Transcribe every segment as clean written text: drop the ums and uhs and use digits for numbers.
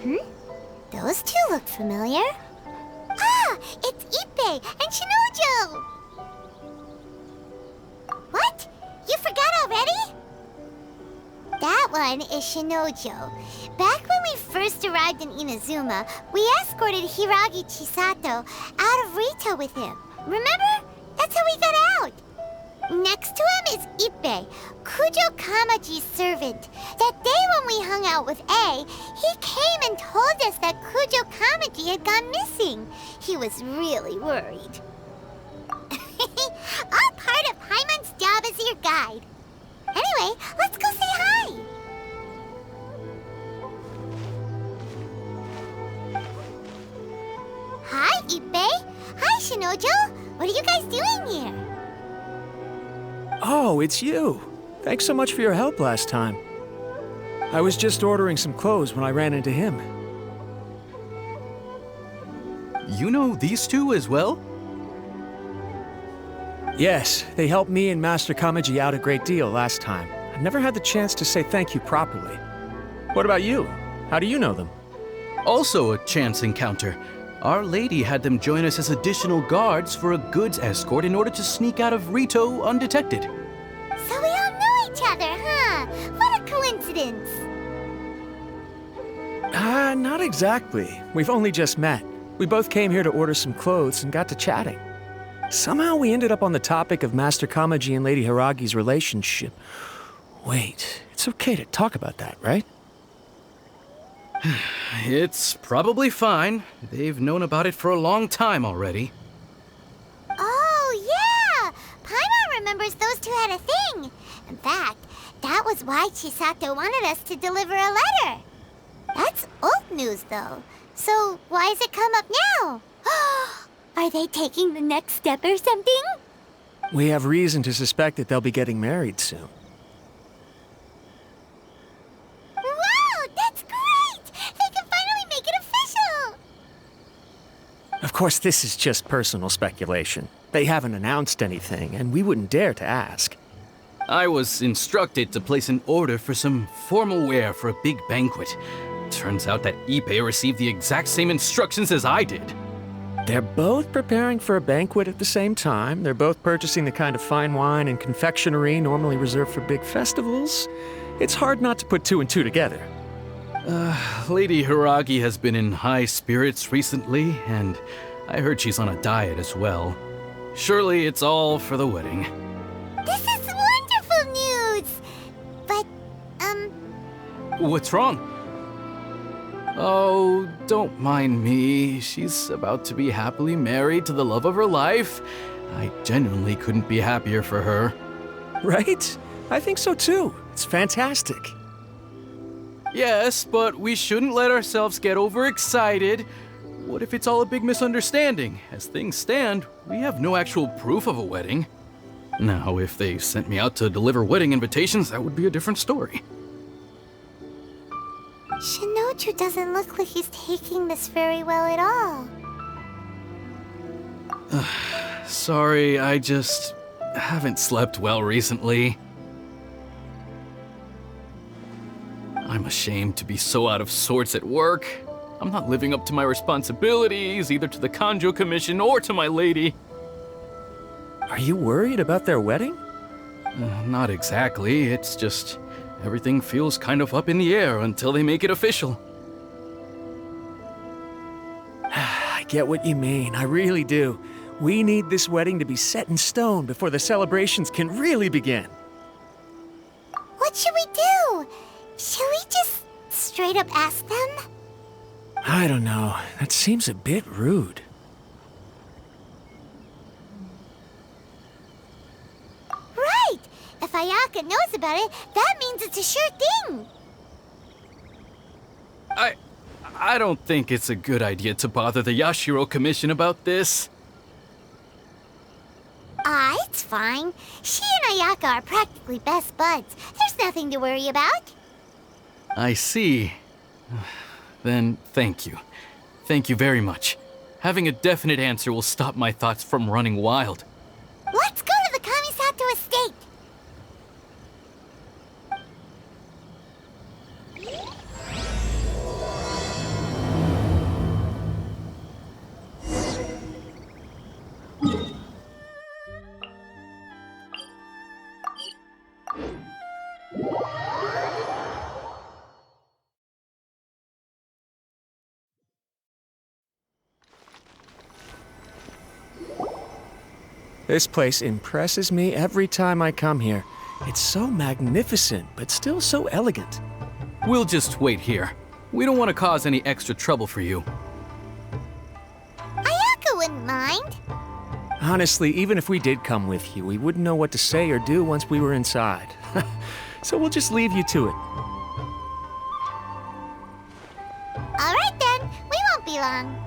Those two look familiar. Ah! It's Ippei and Shinojo! What? You forgot already? That one is Shinojo. Back when we first arrived in Inazuma, we escorted Hiragi Chisato out of Rito with him. Remember? That's how we got out. Next to him is Ippei, Kujo Kamaji's servant. That day when we hung out with A, he came and told us that Kujo Kamaji had gone missing. He was really worried. All part of Paimon's job as your guide. Anyway, let's go say hi. Hi, Ippei. Hi, Shinojo. What are you guys doing here? Oh, it's you. Thanks so much for your help last time. I was just ordering some clothes when I ran into him. You know these two as well? Yes, they helped me and Master Kamaji out a great deal last time. I've never had the chance to say thank you properly. What about you? How do you know them? Also a chance encounter. Our lady had them join us as additional guards for a goods escort in order to sneak out of Rito undetected. So we all know each other, huh? What a coincidence. Not exactly. We've only just met. We both came here to order some clothes and got to chatting. Somehow we ended up on the topic of Master Kamaji and Lady Hiragi's relationship. Wait, it's okay to talk about that, right? It's probably fine. They've known about it for a long time already. Oh, yeah! Paimon remembers those two had a thing. In fact, that was why Chisato wanted us to deliver a letter. That's old news, though. So why has it come up now? Are they taking the next step or something? We have reason to suspect that they'll be getting married soon. Wow, that's great! They can finally make it official! Of course, this is just personal speculation. They haven't announced anything, and we wouldn't dare to ask. I was instructed to place an order for some formal wear for a big banquet. Turns out that Ippei received the exact same instructions as I did. They're both preparing for a banquet at the same time. They're both purchasing the kind of fine wine and confectionery normally reserved for big festivals. It's hard not to put two and two together. Lady Hiragi has been in high spirits recently, and I heard she's on a diet as well. Surely it's all for the wedding. This is wonderful news! But, What's wrong? Oh, don't mind me. She's about to be happily married to the love of her life. I genuinely couldn't be happier for her. Right? I think so too. It's fantastic. Yes, but we shouldn't let ourselves get overexcited. What if it's all a big misunderstanding? As things stand, we have no actual proof of a wedding. Now, if they sent me out to deliver wedding invitations, that would be a different story. Shinoju doesn't look like he's taking this very well at all. Sorry, I just haven't slept well recently. I'm ashamed to be so out of sorts at work. I'm not living up to my responsibilities, either to the Kanjo Commission or to my lady. Are you worried about their wedding? Not exactly, it's just everything feels kind of up in the air until they make it official. I get what you mean, I really do. We need this wedding to be set in stone before the celebrations can really begin. What should we do? Should we just straight up ask them? I don't know. That seems a bit rude. Right! If Ayaka knows about it, that means it's a sure thing! I don't think it's a good idea to bother the Yashiro Commission about this. It's fine. She and Ayaka are practically best buds. There's nothing to worry about. I see. Then thank you. Thank you very much. Having a definite answer will stop my thoughts from running wild. Let's go to the Kamisato estate! This place impresses me every time I come here. It's so magnificent, but still so elegant. We'll just wait here. We don't want to cause any extra trouble for you. Ayako wouldn't mind. Honestly, even if we did come with you, we wouldn't know what to say or do once we were inside. So we'll just leave you to it. All right then, we won't be long.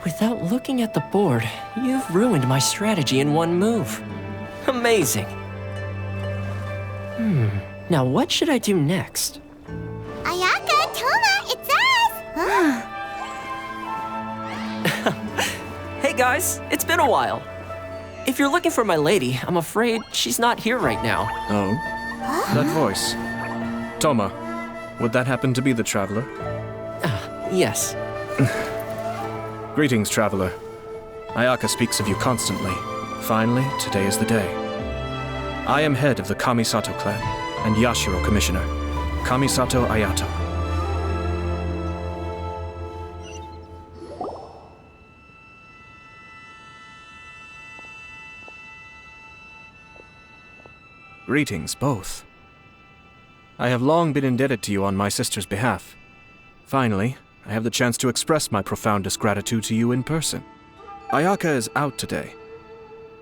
Without looking at the board, you've ruined my strategy in one move. Amazing. Now what should I do next? Ayaka, Toma, it's us! Hey guys, it's been a while. If you're looking for my lady, I'm afraid she's not here right now. Oh? That voice. Toma, would that happen to be the traveler? Yes. Greetings, traveler. Ayaka speaks of you constantly. Finally, today is the day. I am head of the Kamisato clan and Yashiro commissioner, Kamisato Ayato. Greetings, both. I have long been indebted to you on my sister's behalf. Finally, I have the chance to express my profoundest gratitude to you in person. Ayaka is out today.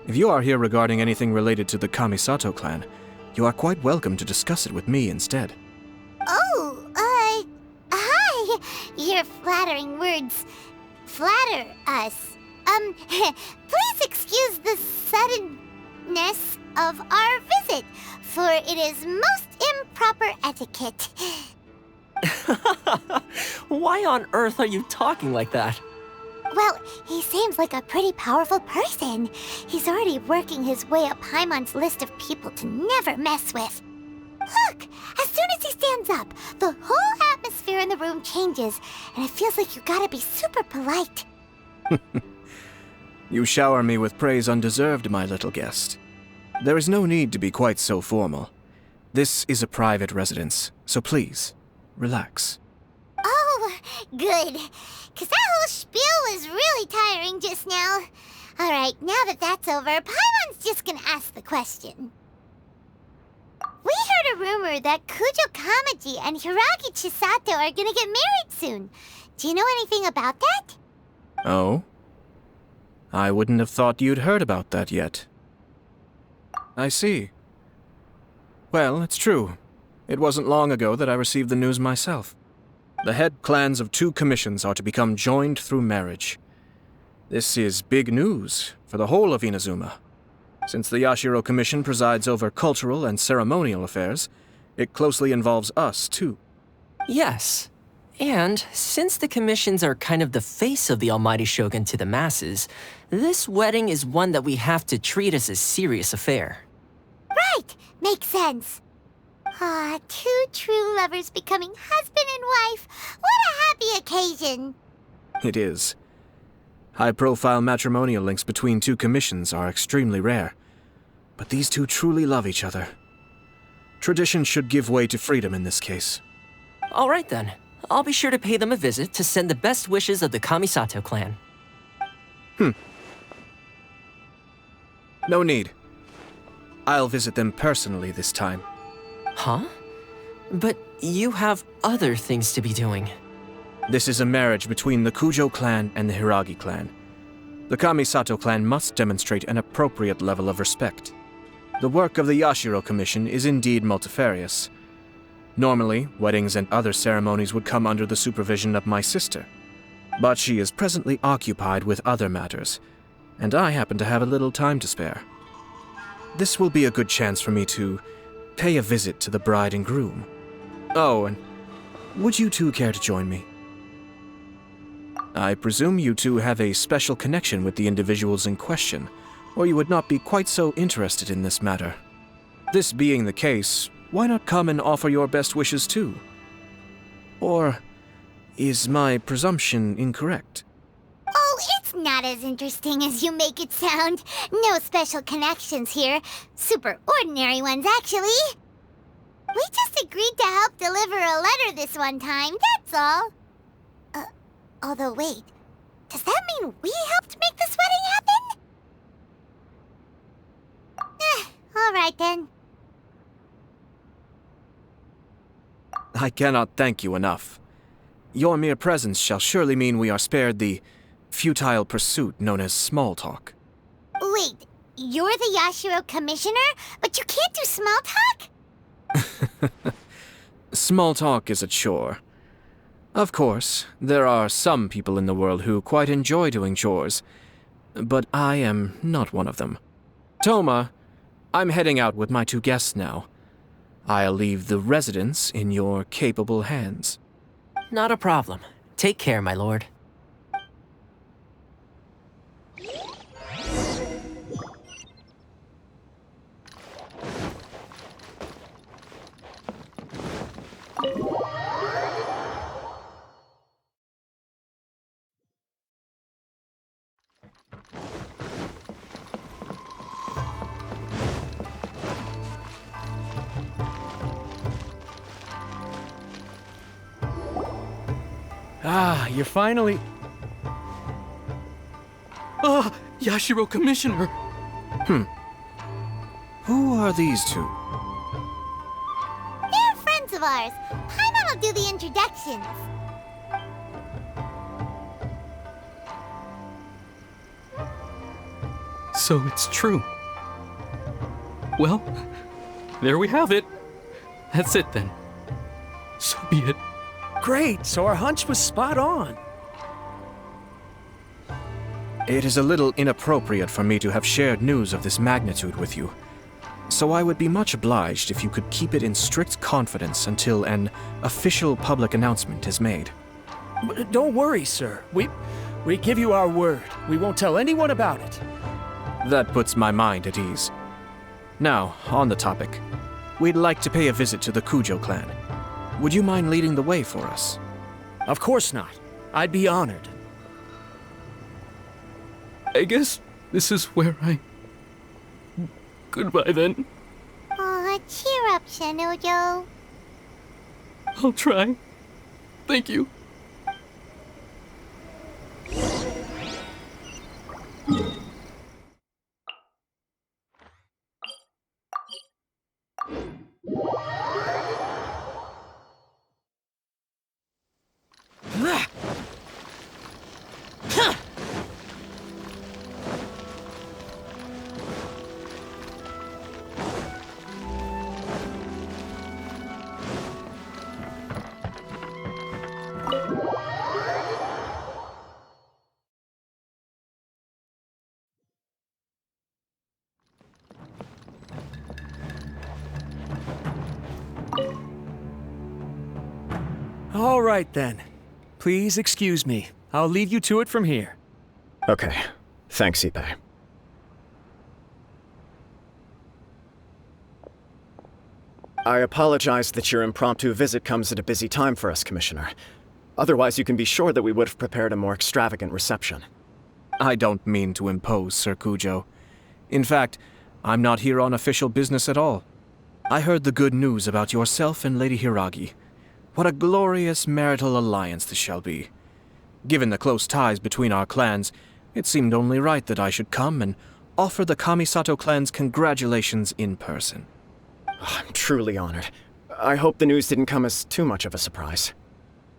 If you are here regarding anything related to the Kamisato clan, you are quite welcome to discuss it with me instead. Oh, hi. Your flattering words flatter us. Please excuse the suddenness of our visit, for it is most improper etiquette. Why on earth are you talking like that? Well, he seems like a pretty powerful person. He's already working his way up Paimon's list of people to never mess with. Look, as soon as he stands up, the whole atmosphere in the room changes, and it feels like you gotta be super polite. You shower me with praise undeserved, my little guest. There is no need to be quite so formal. This is a private residence, so please, relax. Oh, good. Because that whole spiel was really tiring just now. All right, now that that's over, Paimon's just gonna ask the question. We heard a rumor that Kujo Kamaji and Hiragi Chisato are gonna get married soon. Do you know anything about that? Oh? I wouldn't have thought you'd heard about that yet. I see. Well, it's true. It wasn't long ago that I received the news myself. The head clans of 2 commissions are to become joined through marriage. This is big news for the whole of Inazuma. Since the Yashiro Commission presides over cultural and ceremonial affairs, it closely involves us, too. Yes. And since the commissions are kind of the face of the Almighty Shogun to the masses, this wedding is one that we have to treat as a serious affair. Right, makes sense. Ah, 2 true lovers becoming husband and wife. What a happy occasion. It is. High-profile matrimonial links between 2 commissions are extremely rare. But these 2 truly love each other. Tradition should give way to freedom in this case. All right then. I'll be sure to pay them a visit to send the best wishes of the Kamisato clan. No need. I'll visit them personally this time. Huh? But you have other things to be doing. This is a marriage between the Kujo clan and the Hiragi clan. The Kamisato clan must demonstrate an appropriate level of respect. The work of the Yashiro Commission is indeed multifarious. Normally, weddings and other ceremonies would come under the supervision of my sister. But she is presently occupied with other matters, and I happen to have a little time to spare. This will be a good chance for me to pay a visit to the bride and groom. Oh, and would you 2 care to join me? I presume you two have a special connection with the individuals in question, or you would not be quite so interested in this matter. This being the case, why not come and offer your best wishes too? Or is my presumption incorrect? Oh, it's not as interesting as you make it sound. No special connections here. Super ordinary ones, actually. We just agreed to help deliver a letter this one time, that's all. Although wait, does that mean we helped make this wedding happen? All right then. I cannot thank you enough. Your mere presence shall surely mean we are spared the futile pursuit known as small talk. Wait, you're the Yashiro commissioner, but you can't do small talk? Small talk is a chore. Of course, there are some people in the world who quite enjoy doing chores, but I am not one of them. Toma, I'm heading out with my two guests now. I'll leave the residence in your capable hands. Not a problem. Take care, my lord. Ah, you're finally... Ah, Yashiro Commissioner! Who are these two? They're friends of ours. Paimon will do the introductions. So it's true. Well, there we have it. That's it then. So be it. Great, so our hunch was spot on. It is a little inappropriate for me to have shared news of this magnitude with you, so I would be much obliged if you could keep it in strict confidence until an official public announcement is made. Don't worry, sir. We give you our word. We won't tell anyone about it. That puts my mind at ease. Now, on the topic. We'd like to pay a visit to the Kujo clan. Would you mind leading the way for us? Of course not. I'd be honored. I guess this is where I... Goodbye then. Aw, cheer up, Shinojo. I'll try. Thank you. All right, then. Please excuse me. I'll leave you to it from here. Okay. Thanks, Ippei. I apologize that your impromptu visit comes at a busy time for us, Commissioner. Otherwise, you can be sure that we would have prepared a more extravagant reception. I don't mean to impose, Sir Kujo. In fact, I'm not here on official business at all. I heard the good news about yourself and Lady Hiragi. What a glorious marital alliance this shall be. Given the close ties between our clans, it seemed only right that I should come and offer the Kamisato clan's congratulations in person. I'm truly honored. I hope the news didn't come as too much of a surprise.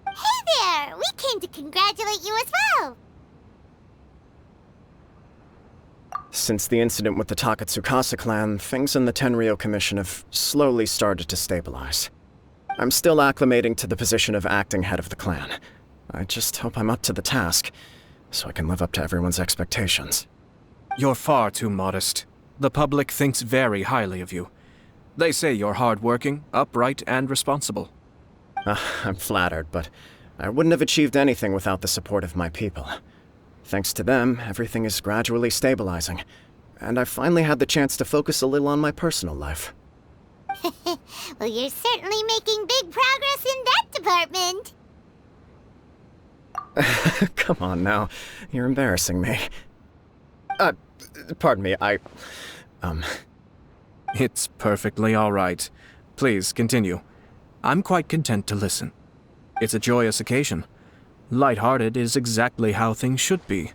Hey there! We came to congratulate you as well! Since the incident with the Takatsukasa clan, things in the Tenryou Commission have slowly started to stabilize. I'm still acclimating to the position of acting head of the clan. I just hope I'm up to the task, so I can live up to everyone's expectations. You're far too modest. The public thinks very highly of you. They say you're hardworking, upright, and responsible. I'm flattered, but I wouldn't have achieved anything without the support of my people. Thanks to them, everything is gradually stabilizing, and I've finally had the chance to focus a little on my personal life. Well, you're certainly making big progress in that department. Come on now, you're embarrassing me. Pardon me, It's perfectly all right. Please, continue. I'm quite content to listen. It's a joyous occasion. Light-hearted is exactly how things should be.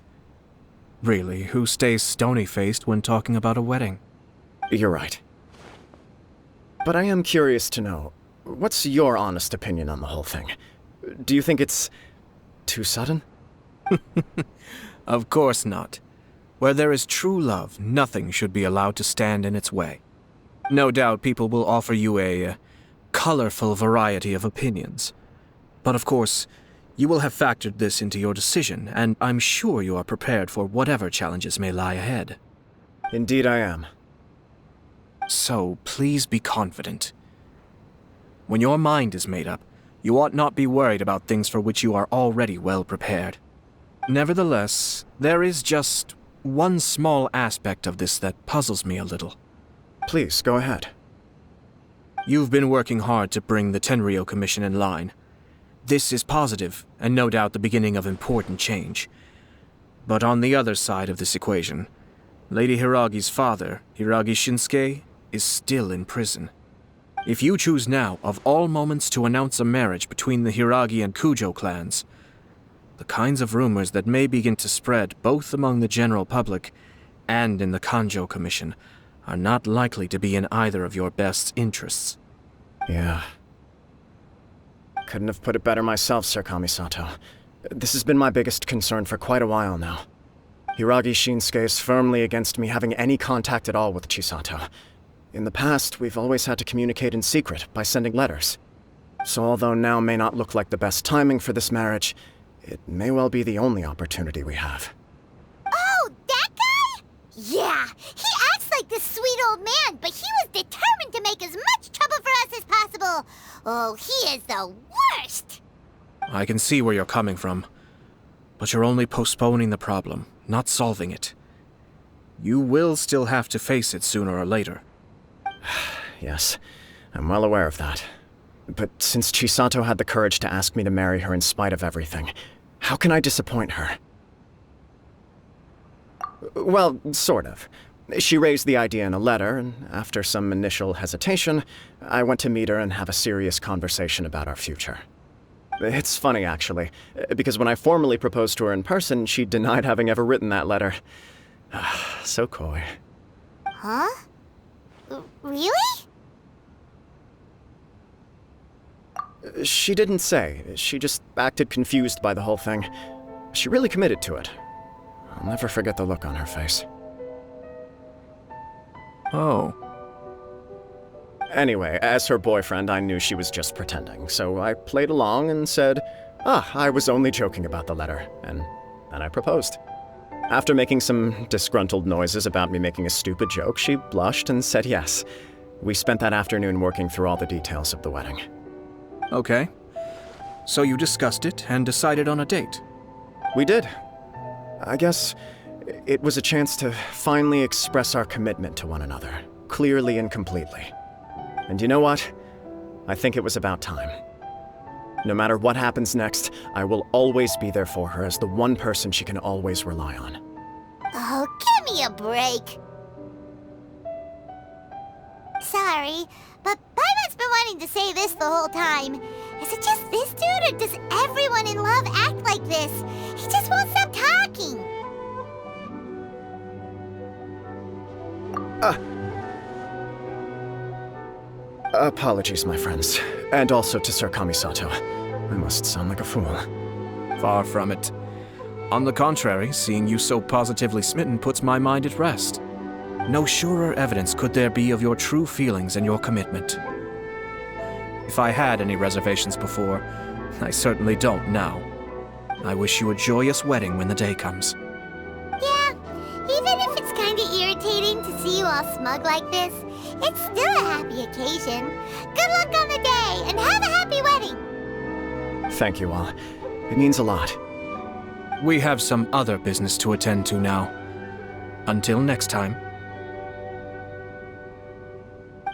Really, who stays stony-faced when talking about a wedding? You're right. But I am curious to know, what's your honest opinion on the whole thing? Do you think it's too sudden? Of course not. Where there is true love, nothing should be allowed to stand in its way. No doubt people will offer you a colorful variety of opinions. But of course, you will have factored this into your decision, and I'm sure you are prepared for whatever challenges may lie ahead. Indeed I am. So, please be confident. When your mind is made up, you ought not be worried about things for which you are already well prepared. Nevertheless, there is just one small aspect of this that puzzles me a little. Please, go ahead. You've been working hard to bring the Tenryou Commission in line. This is positive, and no doubt the beginning of important change. But on the other side of this equation, Lady Hiragi's father, Hiragi Shinsuke, is still in prison. If you choose now, of all moments, to announce a marriage between the Hiragi and Kujo clans, the kinds of rumors that may begin to spread both among the general public and in the Kanjo Commission are not likely to be in either of your best interests. Yeah. Couldn't have put it better myself, Sir Kamisato. This has been my biggest concern for quite a while now. Hiragi Shinsuke is firmly against me having any contact at all with Chisato. In the past, we've always had to communicate in secret by sending letters. So although now may not look like the best timing for this marriage, it may well be the only opportunity we have. Oh, that guy? Yeah, he acts like this sweet old man, but he was determined to make as much trouble for us as possible. Oh, he is the worst! I can see where you're coming from, but you're only postponing the problem, not solving it. You will still have to face it sooner or later. Yes, I'm well aware of that. But since Chisato had the courage to ask me to marry her in spite of everything, how can I disappoint her? Well, sort of. She raised the idea in a letter, and after some initial hesitation, I went to meet her and have a serious conversation about our future. It's funny, actually, because when I formally proposed to her in person, she denied having ever written that letter. So coy. Huh? Really? She didn't say. She just acted confused by the whole thing. She really committed to it. I'll never forget the look on her face. Oh. Anyway, as her boyfriend, I knew she was just pretending, so I played along and said, I was only joking about the letter, and then I proposed. After making some disgruntled noises about me making a stupid joke, she blushed and said yes. We spent that afternoon working through all the details of the wedding. Okay. So you discussed it and decided on a date? We did. I guess it was a chance to finally express our commitment to one another, clearly and completely. And you know what? I think it was about time. No matter what happens next, I will always be there for her as the one person she can always rely on. Oh, give me a break. Sorry, but Paimon's been wanting to say this the whole time. Is it just this dude, or does everyone in love act like this? He just won't stop talking. Apologies, my friends. And also to Sir Kamisato. I must sound like a fool. Far from it. On the contrary, seeing you so positively smitten puts my mind at rest. No surer evidence could there be of your true feelings and your commitment. If I had any reservations before, I certainly don't now. I wish you a joyous wedding when the day comes. Yeah, even if it's kinda irritating to see you all smug like this, it's still a happy occasion. Good luck on the day, and have a happy wedding! Thank you all. It means a lot. We have some other business to attend to now. Until next time.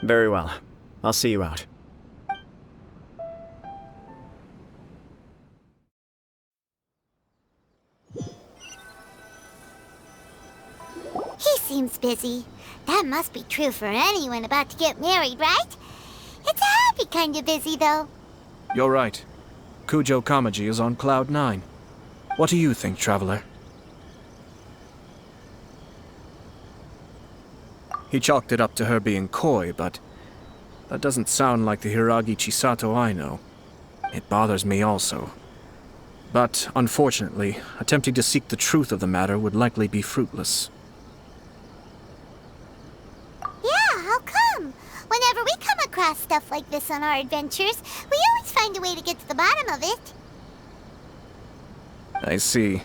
Very well. I'll see you out. He seems busy. That must be true for anyone about to get married, right? It's a happy kind of busy, though. You're right. Kujo Kamaji is on cloud 9. What do you think, Traveler? He chalked it up to her being coy, but that doesn't sound like the Hiragi Chisato I know. It bothers me also. But, unfortunately, attempting to seek the truth of the matter would likely be fruitless. Yeah, how come? Whenever we come across stuff like this on our adventures, we always find a way to get to the bottom of it. I see.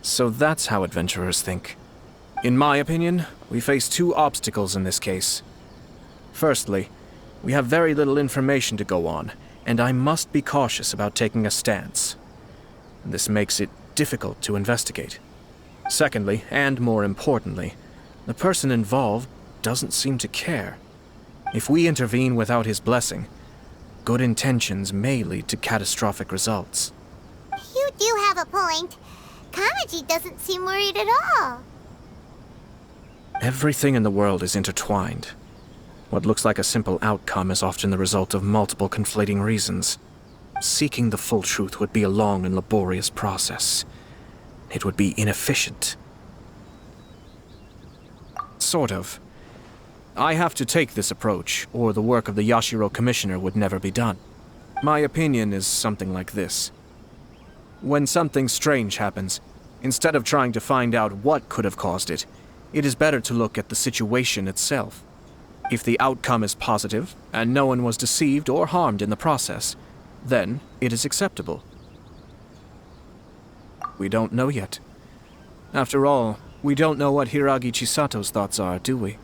So that's how adventurers think. In my opinion, we face two obstacles in this case. Firstly, we have very little information to go on, and I must be cautious about taking a stance. This makes it difficult to investigate. Secondly, and more importantly, the person involved doesn't seem to care. If we intervene without his blessing, good intentions may lead to catastrophic results. You do have a point. Kamaji doesn't seem worried at all. Everything in the world is intertwined. What looks like a simple outcome is often the result of multiple conflating reasons. Seeking the full truth would be a long and laborious process. It would be inefficient. Sort of. I have to take this approach, or the work of the Yashiro Commissioner would never be done. My opinion is something like this. When something strange happens, instead of trying to find out what could have caused it, it is better to look at the situation itself. If the outcome is positive, and no one was deceived or harmed in the process, then it is acceptable. We don't know yet. After all, we don't know what Hiragi Chisato's thoughts are, do we?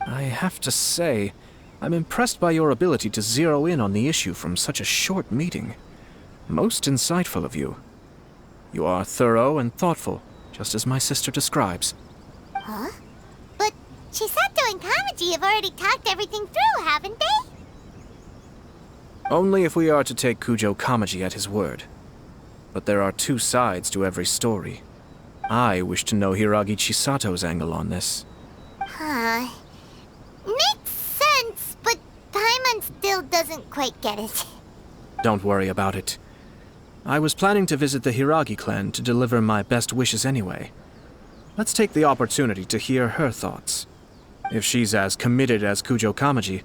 I have to say, I'm impressed by your ability to zero in on the issue from such a short meeting. Most insightful of you. You are thorough and thoughtful, just as my sister describes. Huh? But Chisato and Kamaji have already talked everything through, haven't they? Only if we are to take Kujo Kamaji at his word. But there are two sides to every story. I wish to know Hiragi Chisato's angle on this. Huh. Makes sense, but Paimon still doesn't quite get it. Don't worry about it. I was planning to visit the Hiragi clan to deliver my best wishes anyway. Let's take the opportunity to hear her thoughts. If she's as committed as Kujo Kamaji,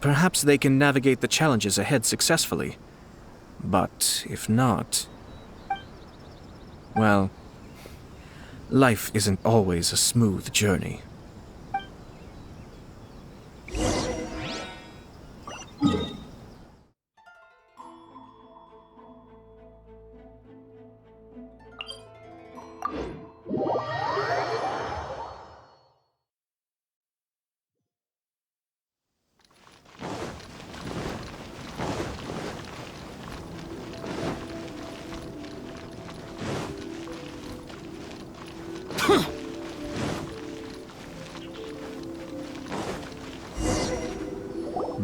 perhaps they can navigate the challenges ahead successfully. But if not... well, life isn't always a smooth journey.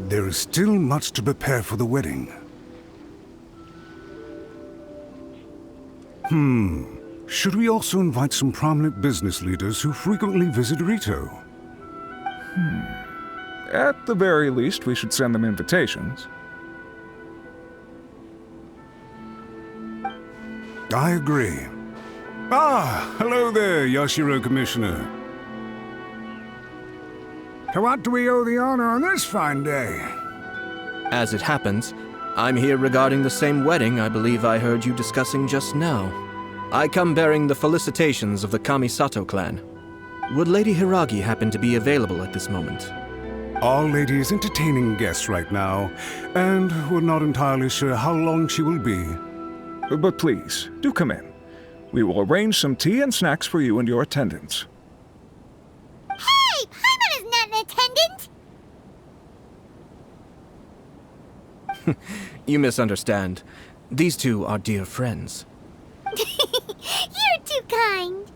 There is still much to prepare for the wedding. Should we also invite some prominent business leaders who frequently visit Rito? At the very least, we should send them invitations. I agree. Ah, hello there, Yashiro Commissioner. To what do we owe the honor on this fine day? As it happens, I'm here regarding the same wedding I believe I heard you discussing just now. I come bearing the felicitations of the Kamisato clan. Would Lady Hiragi happen to be available at this moment? Our lady is entertaining guests right now, and we're not entirely sure how long she will be. But please, do come in. We will arrange some tea and snacks for you and your attendants. Hey! Paimon is not an attendant! You misunderstand. These two are dear friends. You're too kind.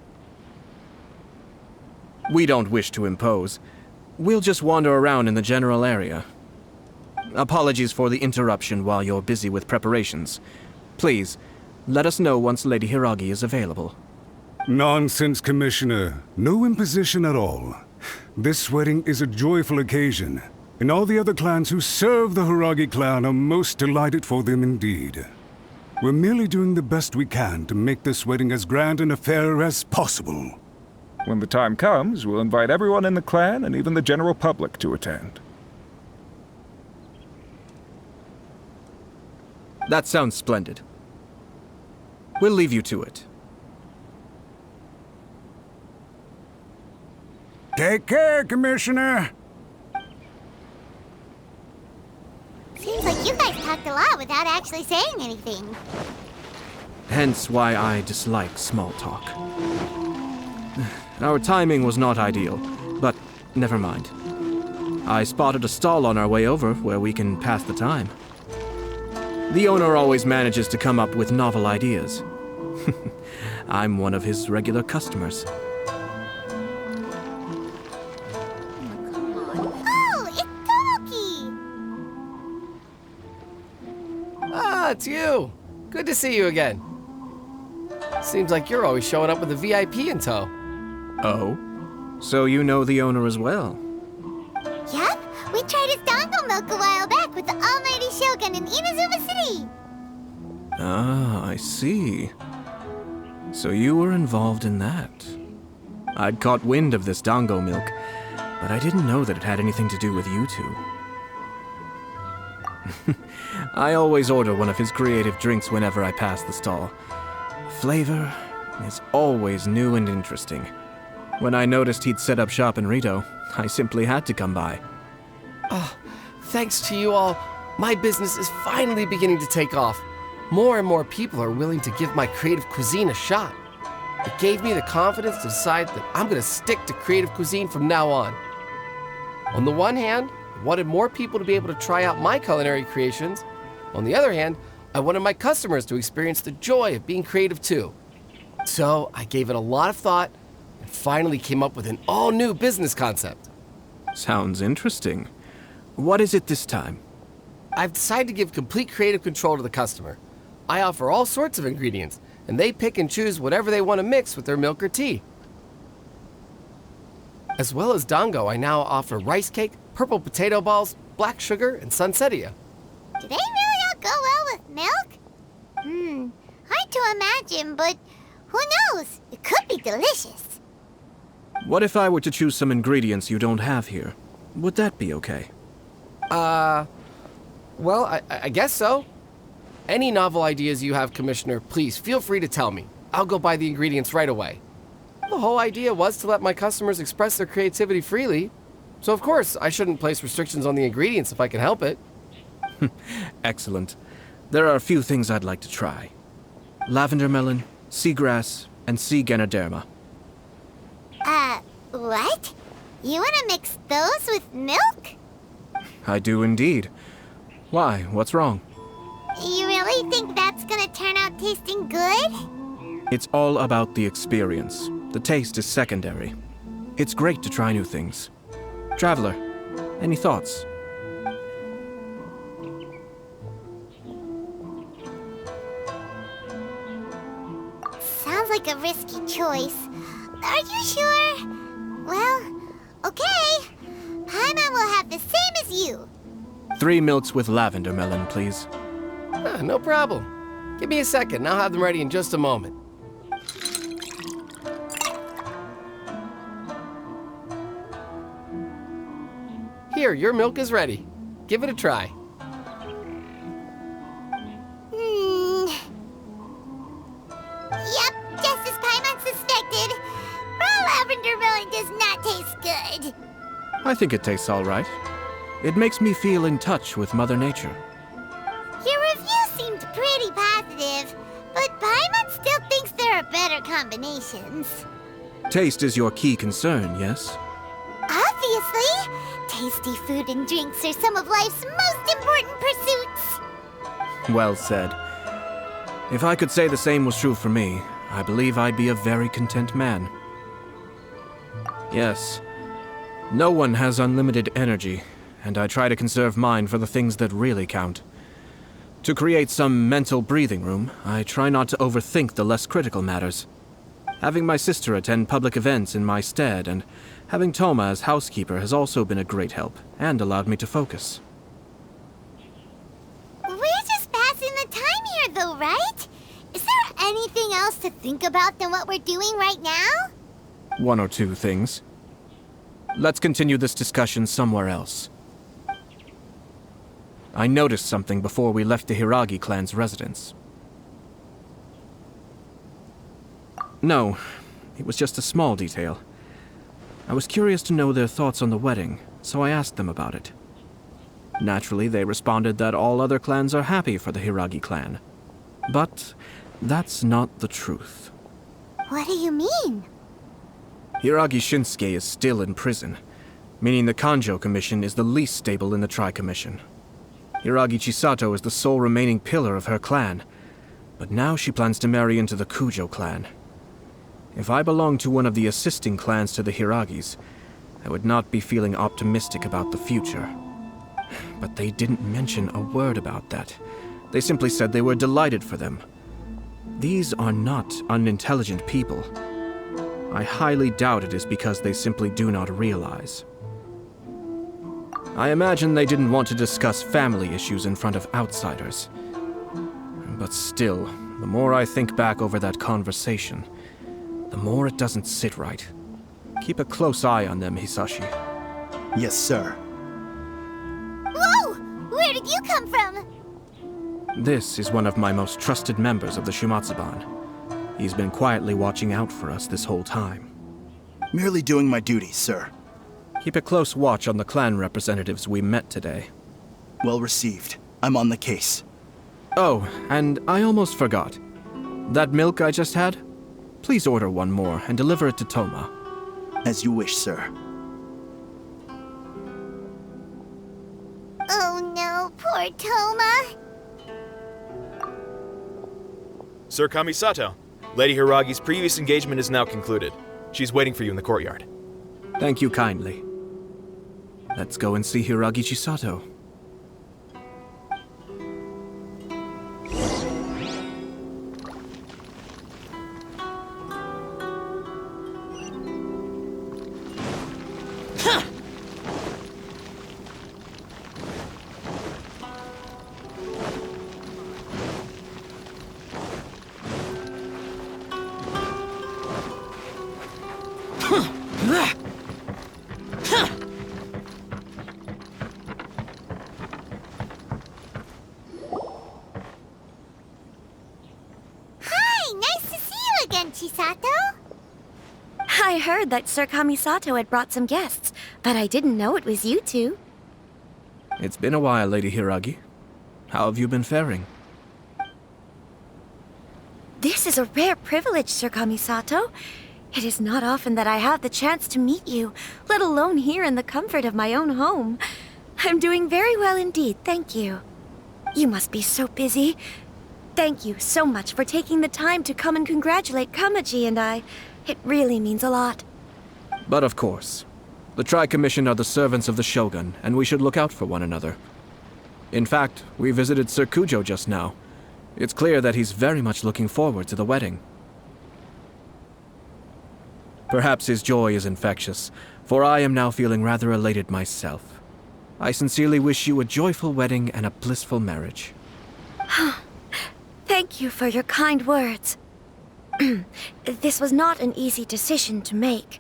We don't wish to impose. We'll just wander around in the general area. Apologies for the interruption while you're busy with preparations. Please, let us know once Lady Hiragi is available. Nonsense, Commissioner. No imposition at all. This wedding is a joyful occasion, and all the other clans who serve the Hiragi clan are most delighted for them indeed. We're merely doing the best we can to make this wedding as grand an affair as possible. When the time comes, we'll invite everyone in the clan and even the general public to attend. That sounds splendid. We'll leave you to it. Take care, Commissioner. Seems like you guys talked a lot without actually saying anything. Hence why I dislike small talk. Our timing was not ideal, but never mind. I spotted a stall on our way over where we can pass the time. The owner always manages to come up with novel ideas. I'm one of his regular customers. Oh, it's Tomoki! Ah, it's you. Good to see you again. Seems like you're always showing up with a VIP in tow. Oh? So you know the owner as well? Yep, we tried his dango milk a while back with the almighty Shogun in Inazuma City. Ah, I see. So you were involved in that. I'd caught wind of this dango milk, but I didn't know that it had anything to do with you two. I always order one of his creative drinks whenever I pass the stall. Flavor is always new and interesting. When I noticed he'd set up shop in Rito, I simply had to come by. Thanks to you all, my business is finally beginning to take off. More and more people are willing to give my creative cuisine a shot. It gave me the confidence to decide that I'm going to stick to creative cuisine from now on. On the one hand, I wanted more people to be able to try out my culinary creations. On the other hand, I wanted my customers to experience the joy of being creative too. So I gave it a lot of thought and finally came up with an all-new business concept. Sounds interesting. What is it this time? I've decided to give complete creative control to the customer. I offer all sorts of ingredients, and they pick and choose whatever they want to mix with their milk or tea. As well as dango, I now offer rice cake, purple potato balls, black sugar, and sunsettia. Do they really all go well with milk? Hard to imagine, but who knows? It could be delicious. What if I were to choose some ingredients you don't have here? Would that be okay? Well, I guess so. Any novel ideas you have, Commissioner, please feel free to tell me. I'll go buy the ingredients right away. The whole idea was to let my customers express their creativity freely. So of course, I shouldn't place restrictions on the ingredients if I can help it. Excellent. There are a few things I'd like to try. Lavender melon, seagrass, and sea ganoderma. What? You want to mix those with milk? I do indeed. Why? What's wrong? You really think that's gonna turn out tasting good? It's all about the experience. The taste is secondary. It's great to try new things. Traveler, any thoughts? Sounds like a risky choice. Are you sure? Well, okay. Paimon will have the same as you. 3 milks with lavender melon, please. No problem. Give me a second, I'll have them ready in just a moment. Here, your milk is ready. Give it a try. Yep, just as Paimon suspected. Raw lavender melon does not taste good. I think it tastes all right. It makes me feel in touch with Mother Nature. Your review seemed pretty positive, but Paimon still thinks there are better combinations. Taste is your key concern, yes? Obviously! Tasty food and drinks are some of life's most important pursuits. Well said. If I could say the same was true for me, I believe I'd be a very content man. Yes, no one has unlimited energy, and I try to conserve mine for the things that really count. To create some mental breathing room, I try not to overthink the less critical matters. Having my sister attend public events in my stead and having Toma as housekeeper has also been a great help and allowed me to focus. We're just passing the time here, though, right? Is there anything else to think about than what we're doing right now? One or two things. Let's continue this discussion somewhere else. I noticed something before we left the Hiragi clan's residence. No, it was just a small detail. I was curious to know their thoughts on the wedding, so I asked them about it. Naturally, they responded that all other clans are happy for the Hiragi clan. But that's not the truth. What do you mean? Hiragi Shinsuke is still in prison, meaning the Kanjo Commission is the least stable in the Tri-Commission. Hiragi Chisato is the sole remaining pillar of her clan, but now she plans to marry into the Kujo clan. If I belonged to one of the assisting clans to the Hiragis, I would not be feeling optimistic about the future. But they didn't mention a word about that. They simply said they were delighted for them. These are not unintelligent people. I highly doubt it is because they simply do not realize. I imagine they didn't want to discuss family issues in front of outsiders. But still, the more I think back over that conversation, the more it doesn't sit right. Keep a close eye on them, Hisashi. Yes, sir. Whoa! Where did you come from? This is one of my most trusted members of the Shumatsuban. He's been quietly watching out for us this whole time. Merely doing my duty, sir. Keep a close watch on the clan representatives we met today. Well received. I'm on the case. Oh, and I almost forgot. That milk I just had? Please order one more and deliver it to Toma. As you wish, sir. Oh no, poor Toma. Sir Kamisato, Lady Hiragi's previous engagement is now concluded. She's waiting for you in the courtyard. Thank you kindly. Let's go and see Hiragi Chisato. Chisato? I heard that Sir Kamisato had brought some guests, but I didn't know it was you two. It's been a while, Lady Hiragi. How have you been faring? This is a rare privilege, Sir Kamisato. It is not often that I have the chance to meet you, let alone here in the comfort of my own home. I'm doing very well indeed, thank you. You must be so busy. Thank you so much for taking the time to come and congratulate Kamaji and I. It really means a lot. But of course. The Tri-Commission are the servants of the Shogun, and we should look out for one another. In fact, we visited Sir Kujo just now. It's clear that he's very much looking forward to the wedding. Perhaps his joy is infectious, for I am now feeling rather elated myself. I sincerely wish you a joyful wedding and a blissful marriage. Thank you for your kind words. This was not an easy decision to make.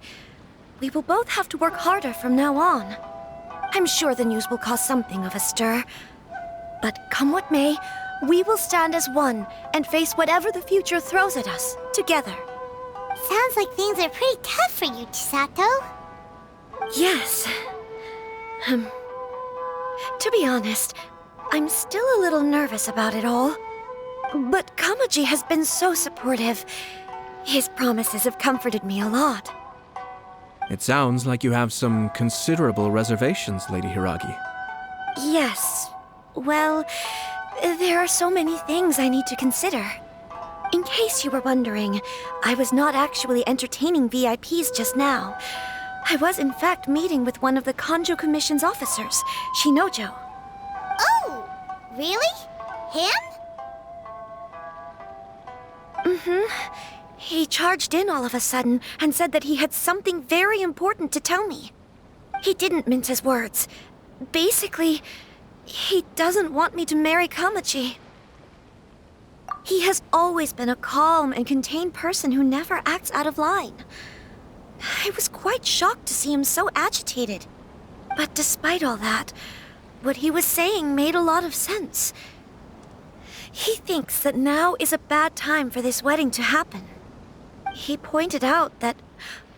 We will both have to work harder from now on. I'm sure the news will cause something of a stir. But come what may, we will stand as one and face whatever the future throws at us, together. Sounds like things are pretty tough for you, Chisato. Yes. To be honest, I'm still a little nervous about it all. But Kamaji has been so supportive. His promises have comforted me a lot. It sounds like you have some considerable reservations, Lady Hiragi. Yes. Well, there are so many things I need to consider. In case you were wondering, I was not actually entertaining VIPs just now. I was in fact meeting with one of the Kanjo Commission's officers, Shinojo. Oh, really? Him? He charged in all of a sudden and said that he had something very important to tell me. He didn't mince his words. Basically, he doesn't want me to marry Kamaji. He has always been a calm and contained person who never acts out of line. I was quite shocked to see him so agitated. But despite all that, what he was saying made a lot of sense. He thinks that now is a bad time for this wedding to happen. He pointed out that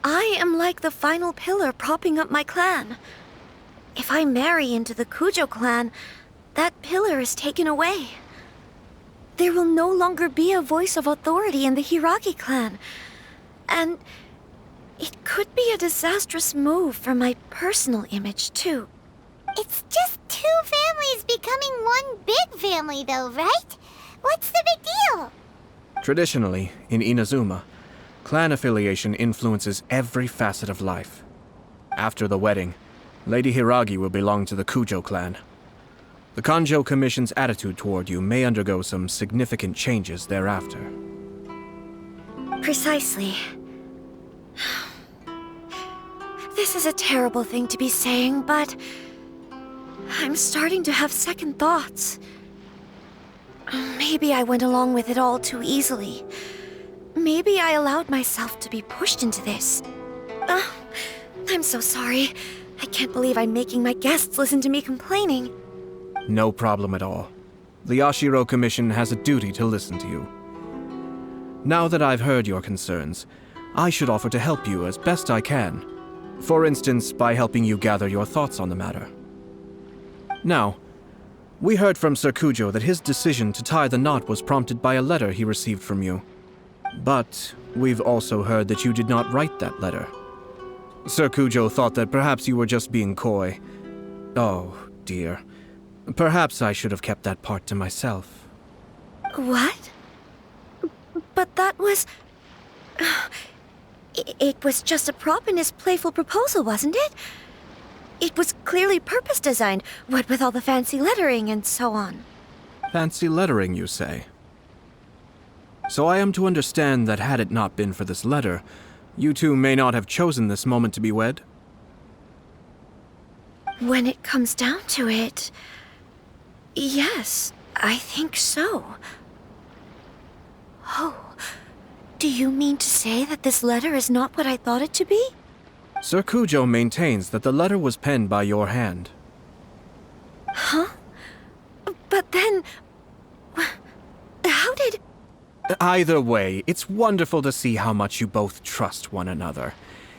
I am like the final pillar propping up my clan. If I marry into the Kujo clan, that pillar is taken away. There will no longer be a voice of authority in the Hiragi clan. And it could be a disastrous move for my personal image, too. It's just two families becoming one big family, though, right? What's the big deal? Traditionally, in Inazuma, clan affiliation influences every facet of life. After the wedding, Lady Hiragi will belong to the Kujo clan. The Kanjo Commission's attitude toward you may undergo some significant changes thereafter. Precisely. This is a terrible thing to be saying, but I'm starting to have second thoughts. Maybe I went along with it all too easily. Maybe I allowed myself to be pushed into this. I'm so sorry. I can't believe I'm making my guests listen to me complaining. No problem at all. The Yashiro Commission has a duty to listen to you. Now that I've heard your concerns, I should offer to help you as best I can. For instance, by helping you gather your thoughts on the matter. Now, we heard from Sir Kujo that his decision to tie the knot was prompted by a letter he received from you. But we've also heard that you did not write that letter. Sir Kujo thought that perhaps you were just being coy. Oh, dear. Perhaps I should have kept that part to myself. What? But that was... It was just a prop in his playful proposal, wasn't it? It was clearly purpose-designed, what with all the fancy lettering and so on. Fancy lettering, you say? So I am to understand that had it not been for this letter, you two may not have chosen this moment to be wed? When it comes down to it... yes, I think so. Oh, do you mean to say that this letter is not what I thought it to be? Sir Kujo maintains that the letter was penned by your hand. Huh? But then... how did... Either way, it's wonderful to see how much you both trust one another.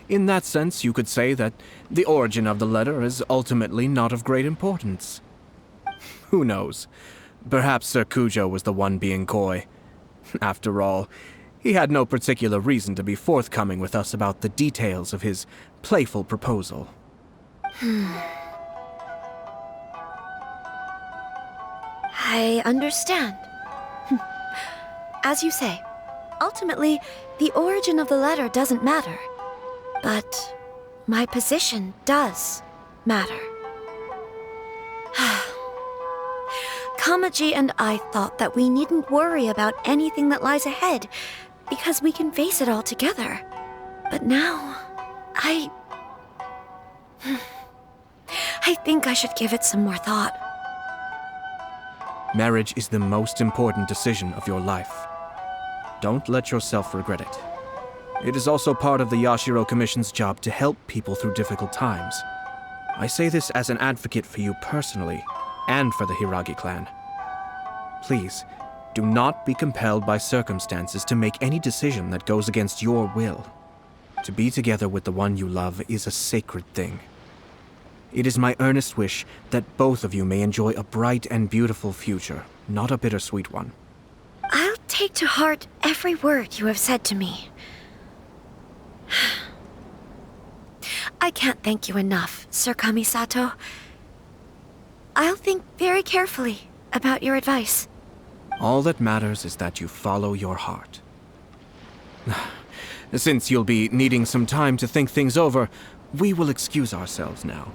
In that sense, you could say that the origin of the letter is ultimately not of great importance. Who knows? Perhaps Sir Kujo was the one being coy. After all, he had no particular reason to be forthcoming with us about the details of his playful proposal. I understand. As you say, ultimately, the origin of the letter doesn't matter. But my position does matter. Kamaji and I thought that we needn't worry about anything that lies ahead, because we can face it all together. But now, I think I should give it some more thought. Marriage is the most important decision of your life. Don't let yourself regret it. It is also part of the Yashiro Commission's job to help people through difficult times. I say this as an advocate for you personally, and for the Hiragi clan. Please, do not be compelled by circumstances to make any decision that goes against your will. To be together with the one you love is a sacred thing. It is my earnest wish that both of you may enjoy a bright and beautiful future, not a bittersweet one. I'll take to heart every word you have said to me. I can't thank you enough, Sir Kamisato. I'll think very carefully about your advice. All that matters is that you follow your heart. Since you'll be needing some time to think things over, we will excuse ourselves now.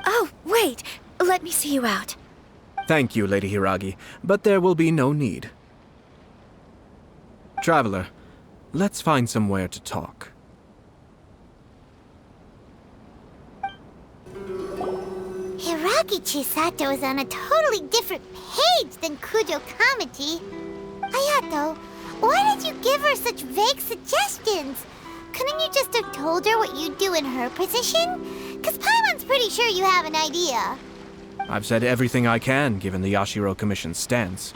Oh, wait. Let me see you out. Thank you, Lady Hiragi, but there will be no need. Traveler, let's find somewhere to talk. Hiragi Chisato is on a totally different page than Kujo Kamaji. Ayato, why did you give her such vague suggestions? Couldn't you just have told her what you'd do in her position? Because Paimon's pretty sure you have an idea. I've said everything I can, given the Yashiro Commission's stance.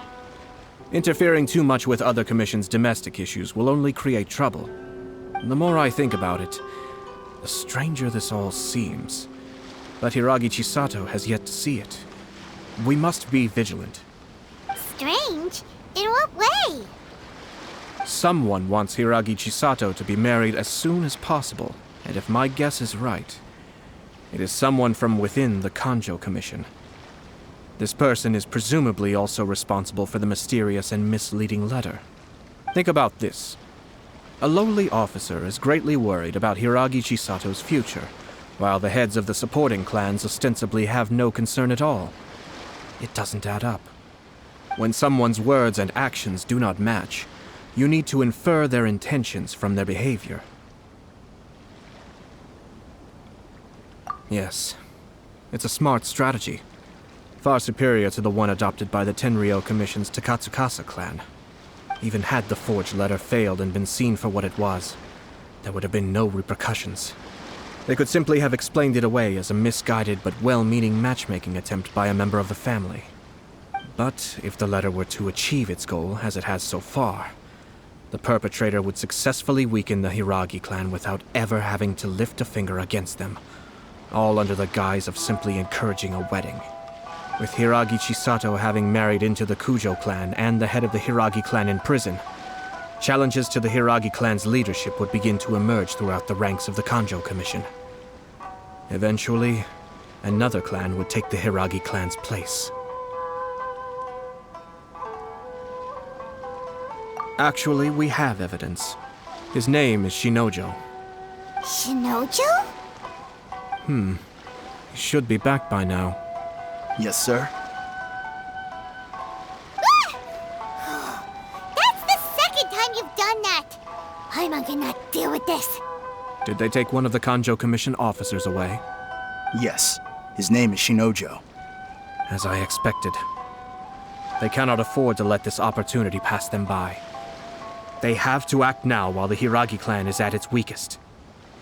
Interfering too much with other commissions' domestic issues will only create trouble. And the more I think about it, the stranger this all seems. But Hiragi Chisato has yet to see it. We must be vigilant. Strange? In what way? Someone wants Hiragi Chisato to be married as soon as possible, and if my guess is right, it is someone from within the Kanjo Commission. This person is presumably also responsible for the mysterious and misleading letter. Think about this. A lowly officer is greatly worried about Hiragi Chisato's future, while the heads of the supporting clans ostensibly have no concern at all. It doesn't add up. When someone's words and actions do not match, you need to infer their intentions from their behavior. Yes, it's a smart strategy. Far superior to the one adopted by the Tenryou Commission's Takatsukasa clan. Even had the forged letter failed and been seen for what it was, there would have been no repercussions. They could simply have explained it away as a misguided but well-meaning matchmaking attempt by a member of the family. But if the letter were to achieve its goal, as it has so far, the perpetrator would successfully weaken the Hiragi clan without ever having to lift a finger against them, all under the guise of simply encouraging a wedding. With Hiragi Chisato having married into the Kujo clan and the head of the Hiragi clan in prison, challenges to the Hiragi clan's leadership would begin to emerge throughout the ranks of the Kanjo Commission. Eventually, another clan would take the Hiragi clan's place. Actually, we have evidence. His name is Shinojo. Shinojo? He should be back by now. Yes, sir. That's the second time you've done that! Paimon cannot deal with this. Did they take one of the Kanjo Commission officers away? Yes. His name is Shinojo. As I expected. They cannot afford to let this opportunity pass them by. They have to act now while the Hiragi clan is at its weakest.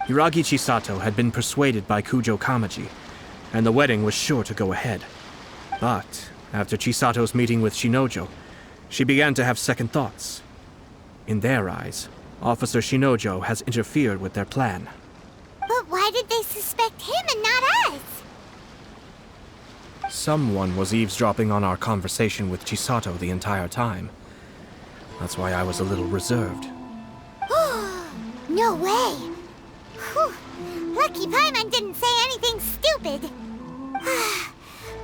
Hiragi Chisato had been persuaded by Kujo Kamaji, and the wedding was sure to go ahead. But after Chisato's meeting with Shinojo, she began to have second thoughts. In their eyes, Officer Shinojo has interfered with their plan. But why did they suspect him and not us? Someone was eavesdropping on our conversation with Chisato the entire time. That's why I was a little reserved. No way! Whew. Lucky Paimon didn't say anything stupid.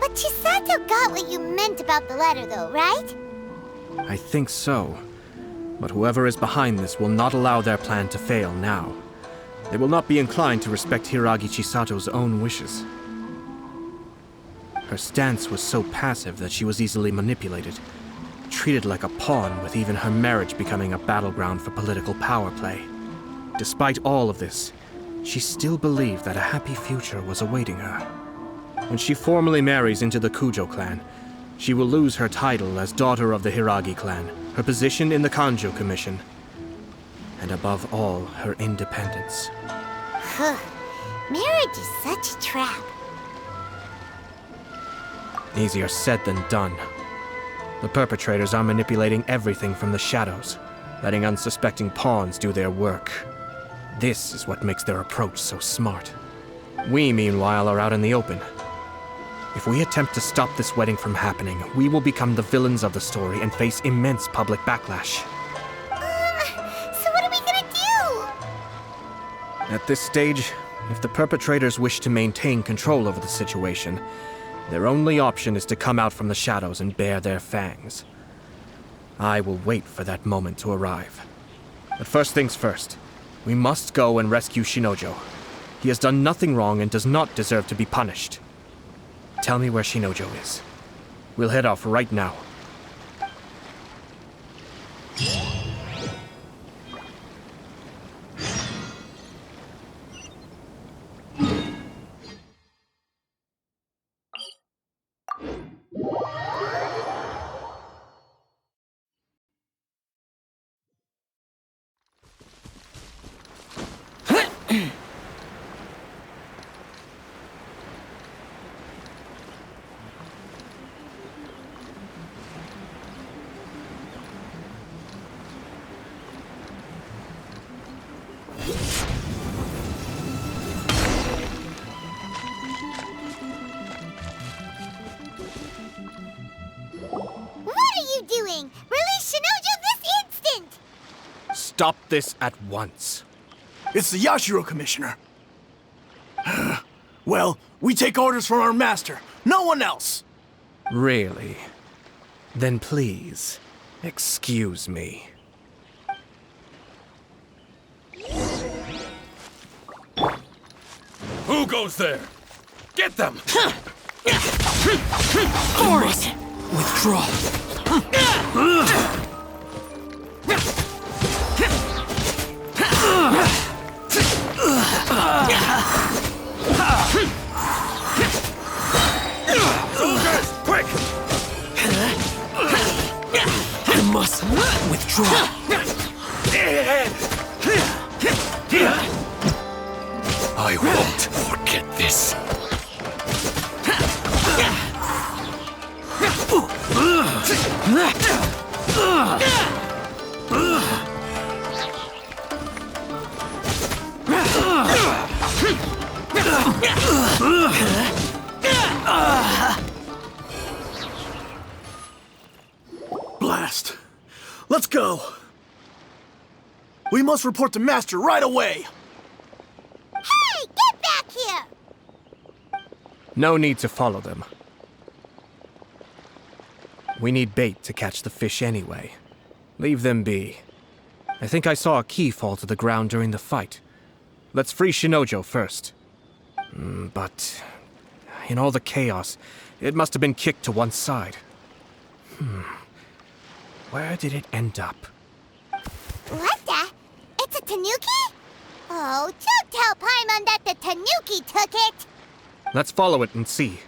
But Chisato got what you meant about the letter, though, right? I think so. But whoever is behind this will not allow their plan to fail now. They will not be inclined to respect Hiragi Chisato's own wishes. Her stance was so passive that she was easily manipulated, treated like a pawn, with even her marriage becoming a battleground for political power play. Despite all of this, she still believed that a happy future was awaiting her. When she formally marries into the Kujo clan, she will lose her title as daughter of the Hiragi clan, her position in the Kanjo Commission, and above all, her independence. Marriage is such a trap. Easier said than done. The perpetrators are manipulating everything from the shadows, letting unsuspecting pawns do their work. This is what makes their approach so smart. We, meanwhile, are out in the open. If we attempt to stop this wedding from happening, we will become the villains of the story and face immense public backlash. So what are we gonna do? At this stage, if the perpetrators wish to maintain control over the situation, their only option is to come out from the shadows and bare their fangs. I will wait for that moment to arrive. But first things first, we must go and rescue Shinojo. He has done nothing wrong and does not deserve to be punished. Tell me where Shinojo is. We'll head off right now. Doing? Release Shinojo this instant! Stop this at once. It's the Yashiro Commissioner. Well, we take orders from our master. No one else. Really? Then please, excuse me. Who goes there? Get them! Force! Withdraw! Soldiers, quick! I must withdraw. I won't forget this. Blast. Let's go. We must report to Master right away. Hey, get back here! No need to follow them. We need bait to catch the fish anyway. Leave them be. I think I saw a key fall to the ground during the fight. Let's free Shinojo first. But in all the chaos, it must have been kicked to one side. Where did it end up? What the? It's a tanuki? Oh, don't tell Paimon that the tanuki took it! Let's follow it and see.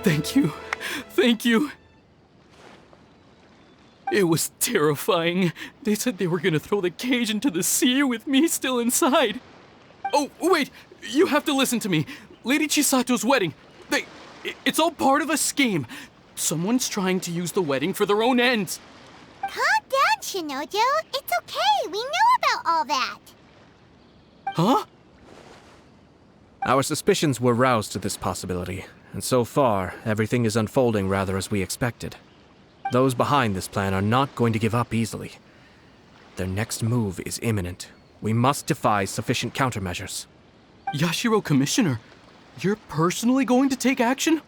Thank you. Thank you. It was terrifying. They said they were gonna throw the cage into the sea with me still inside. Oh, wait! You have to listen to me. Lady Chisato's wedding. It's all part of a scheme. Someone's trying to use the wedding for their own ends. Calm down, Shinojo. It's okay. We know about all that. Huh? Our suspicions were roused to this possibility, and so far, everything is unfolding rather as we expected. Those behind this plan are not going to give up easily. Their next move is imminent. We must devise sufficient countermeasures. Yashiro Commissioner, you're personally going to take action?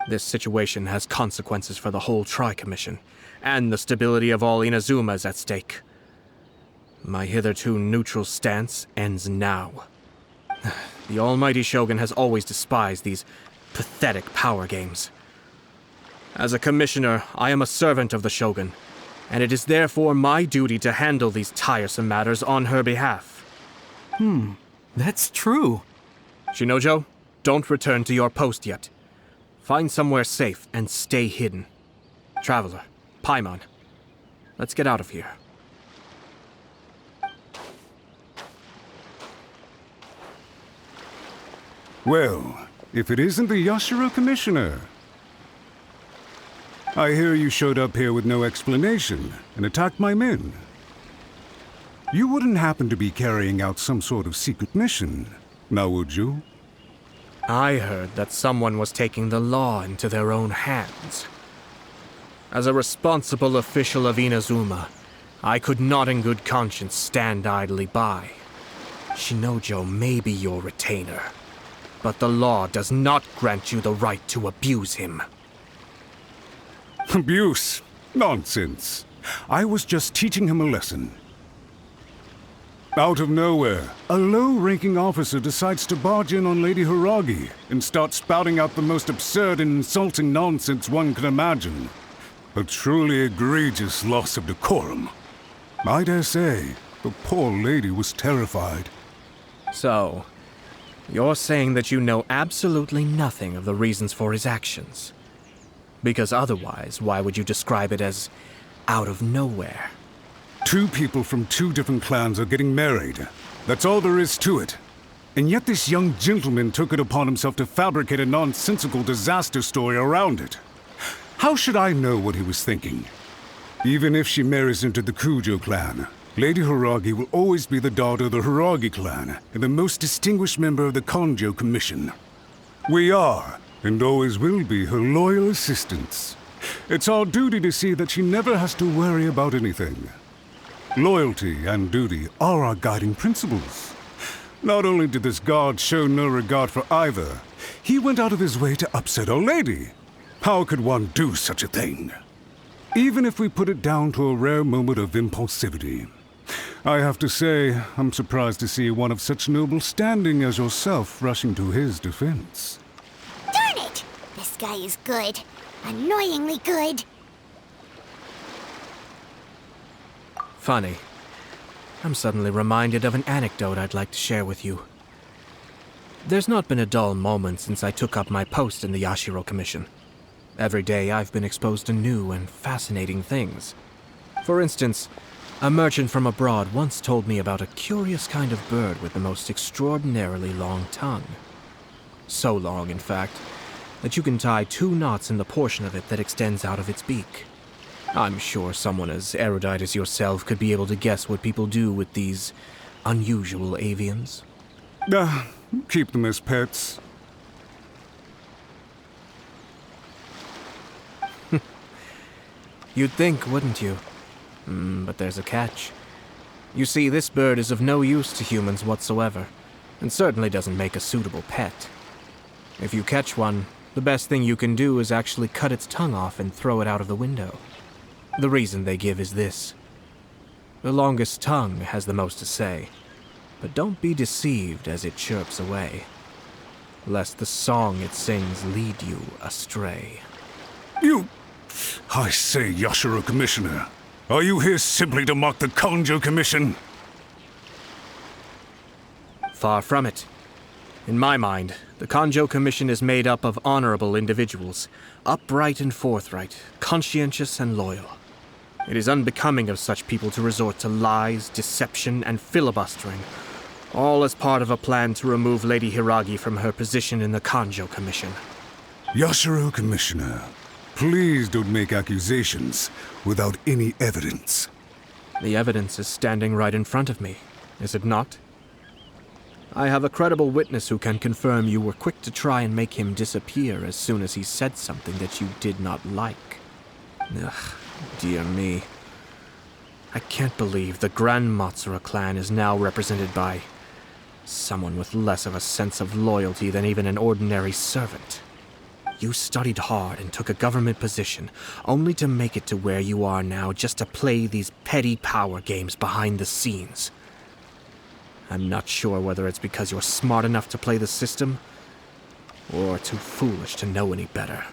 This situation has consequences for the whole Tri-Commission, and the stability of all Inazuma is at stake. My hitherto neutral stance ends now. The almighty Shogun has always despised these pathetic power games. As a commissioner, I am a servant of the Shogun, and it is therefore my duty to handle these tiresome matters on her behalf. That's true. Shinojo, don't return to your post yet. Find somewhere safe and stay hidden. Traveler, Paimon, let's get out of here. Well, if it isn't the Yashiro Commissioner. I hear you showed up here with no explanation and attacked my men. You wouldn't happen to be carrying out some sort of secret mission, now would you? I heard that someone was taking the law into their own hands. As a responsible official of Inazuma, I could not in good conscience stand idly by. Shinojo may be your retainer, but the law does not grant you the right to abuse him. Abuse? Nonsense. I was just teaching him a lesson. Out of nowhere, a low-ranking officer decides to barge in on Lady Hiragi and start spouting out the most absurd and insulting nonsense one can imagine. A truly egregious loss of decorum. I dare say, the poor lady was terrified. So, you're saying that you know absolutely nothing of the reasons for his actions? Because otherwise, why would you describe it as out of nowhere? Two people from two different clans are getting married. That's all there is to it. And yet this young gentleman took it upon himself to fabricate a nonsensical disaster story around it. How should I know what he was thinking? Even if she marries into the Kujo clan, Lady Hiragi will always be the daughter of the Hiragi clan and the most distinguished member of the Kanjo Commission. We are, and always will be, her loyal assistants. It's our duty to see that she never has to worry about anything. Loyalty and duty are our guiding principles. Not only did this guard show no regard for either, he went out of his way to upset our lady. How could one do such a thing? Even if we put it down to a rare moment of impulsivity. I have to say, I'm surprised to see one of such noble standing as yourself rushing to his defense. Darn it! This guy is good. Annoyingly good. Funny. I'm suddenly reminded of an anecdote I'd like to share with you. There's not been a dull moment since I took up my post in the Yashiro Commission. Every day I've been exposed to new and fascinating things. For instance, a merchant from abroad once told me about a curious kind of bird with the most extraordinarily long tongue. So long, in fact, that you can tie 2 knots in the portion of it that extends out of its beak. I'm sure someone as erudite as yourself could be able to guess what people do with these unusual avians. Keep them as pets. You'd think, wouldn't you? But there's a catch. You see, this bird is of no use to humans whatsoever, and certainly doesn't make a suitable pet. If you catch one, the best thing you can do is actually cut its tongue off and throw it out of the window. The reason they give is this. The longest tongue has the most to say, but don't be deceived as it chirps away, lest the song it sings lead you astray. I say, Yashiro Commissioner, are you here simply to mock the Kanjo Commission? Far from it. In my mind, the Kanjo Commission is made up of honorable individuals, upright and forthright, conscientious and loyal. It is unbecoming of such people to resort to lies, deception, and filibustering, all as part of a plan to remove Lady Hiragi from her position in the Kanjo Commission. Yashiro Commissioner, please don't make accusations without any evidence. The evidence is standing right in front of me, is it not? I have a credible witness who can confirm you were quick to try and make him disappear as soon as he said something that you did not like. Ugh, dear me. I can't believe the Grand Matsura clan is now represented by someone with less of a sense of loyalty than even an ordinary servant. You studied hard and took a government position, only to make it to where you are now just to play these petty power games behind the scenes. I'm not sure whether it's because you're smart enough to play the system, or too foolish to know any better.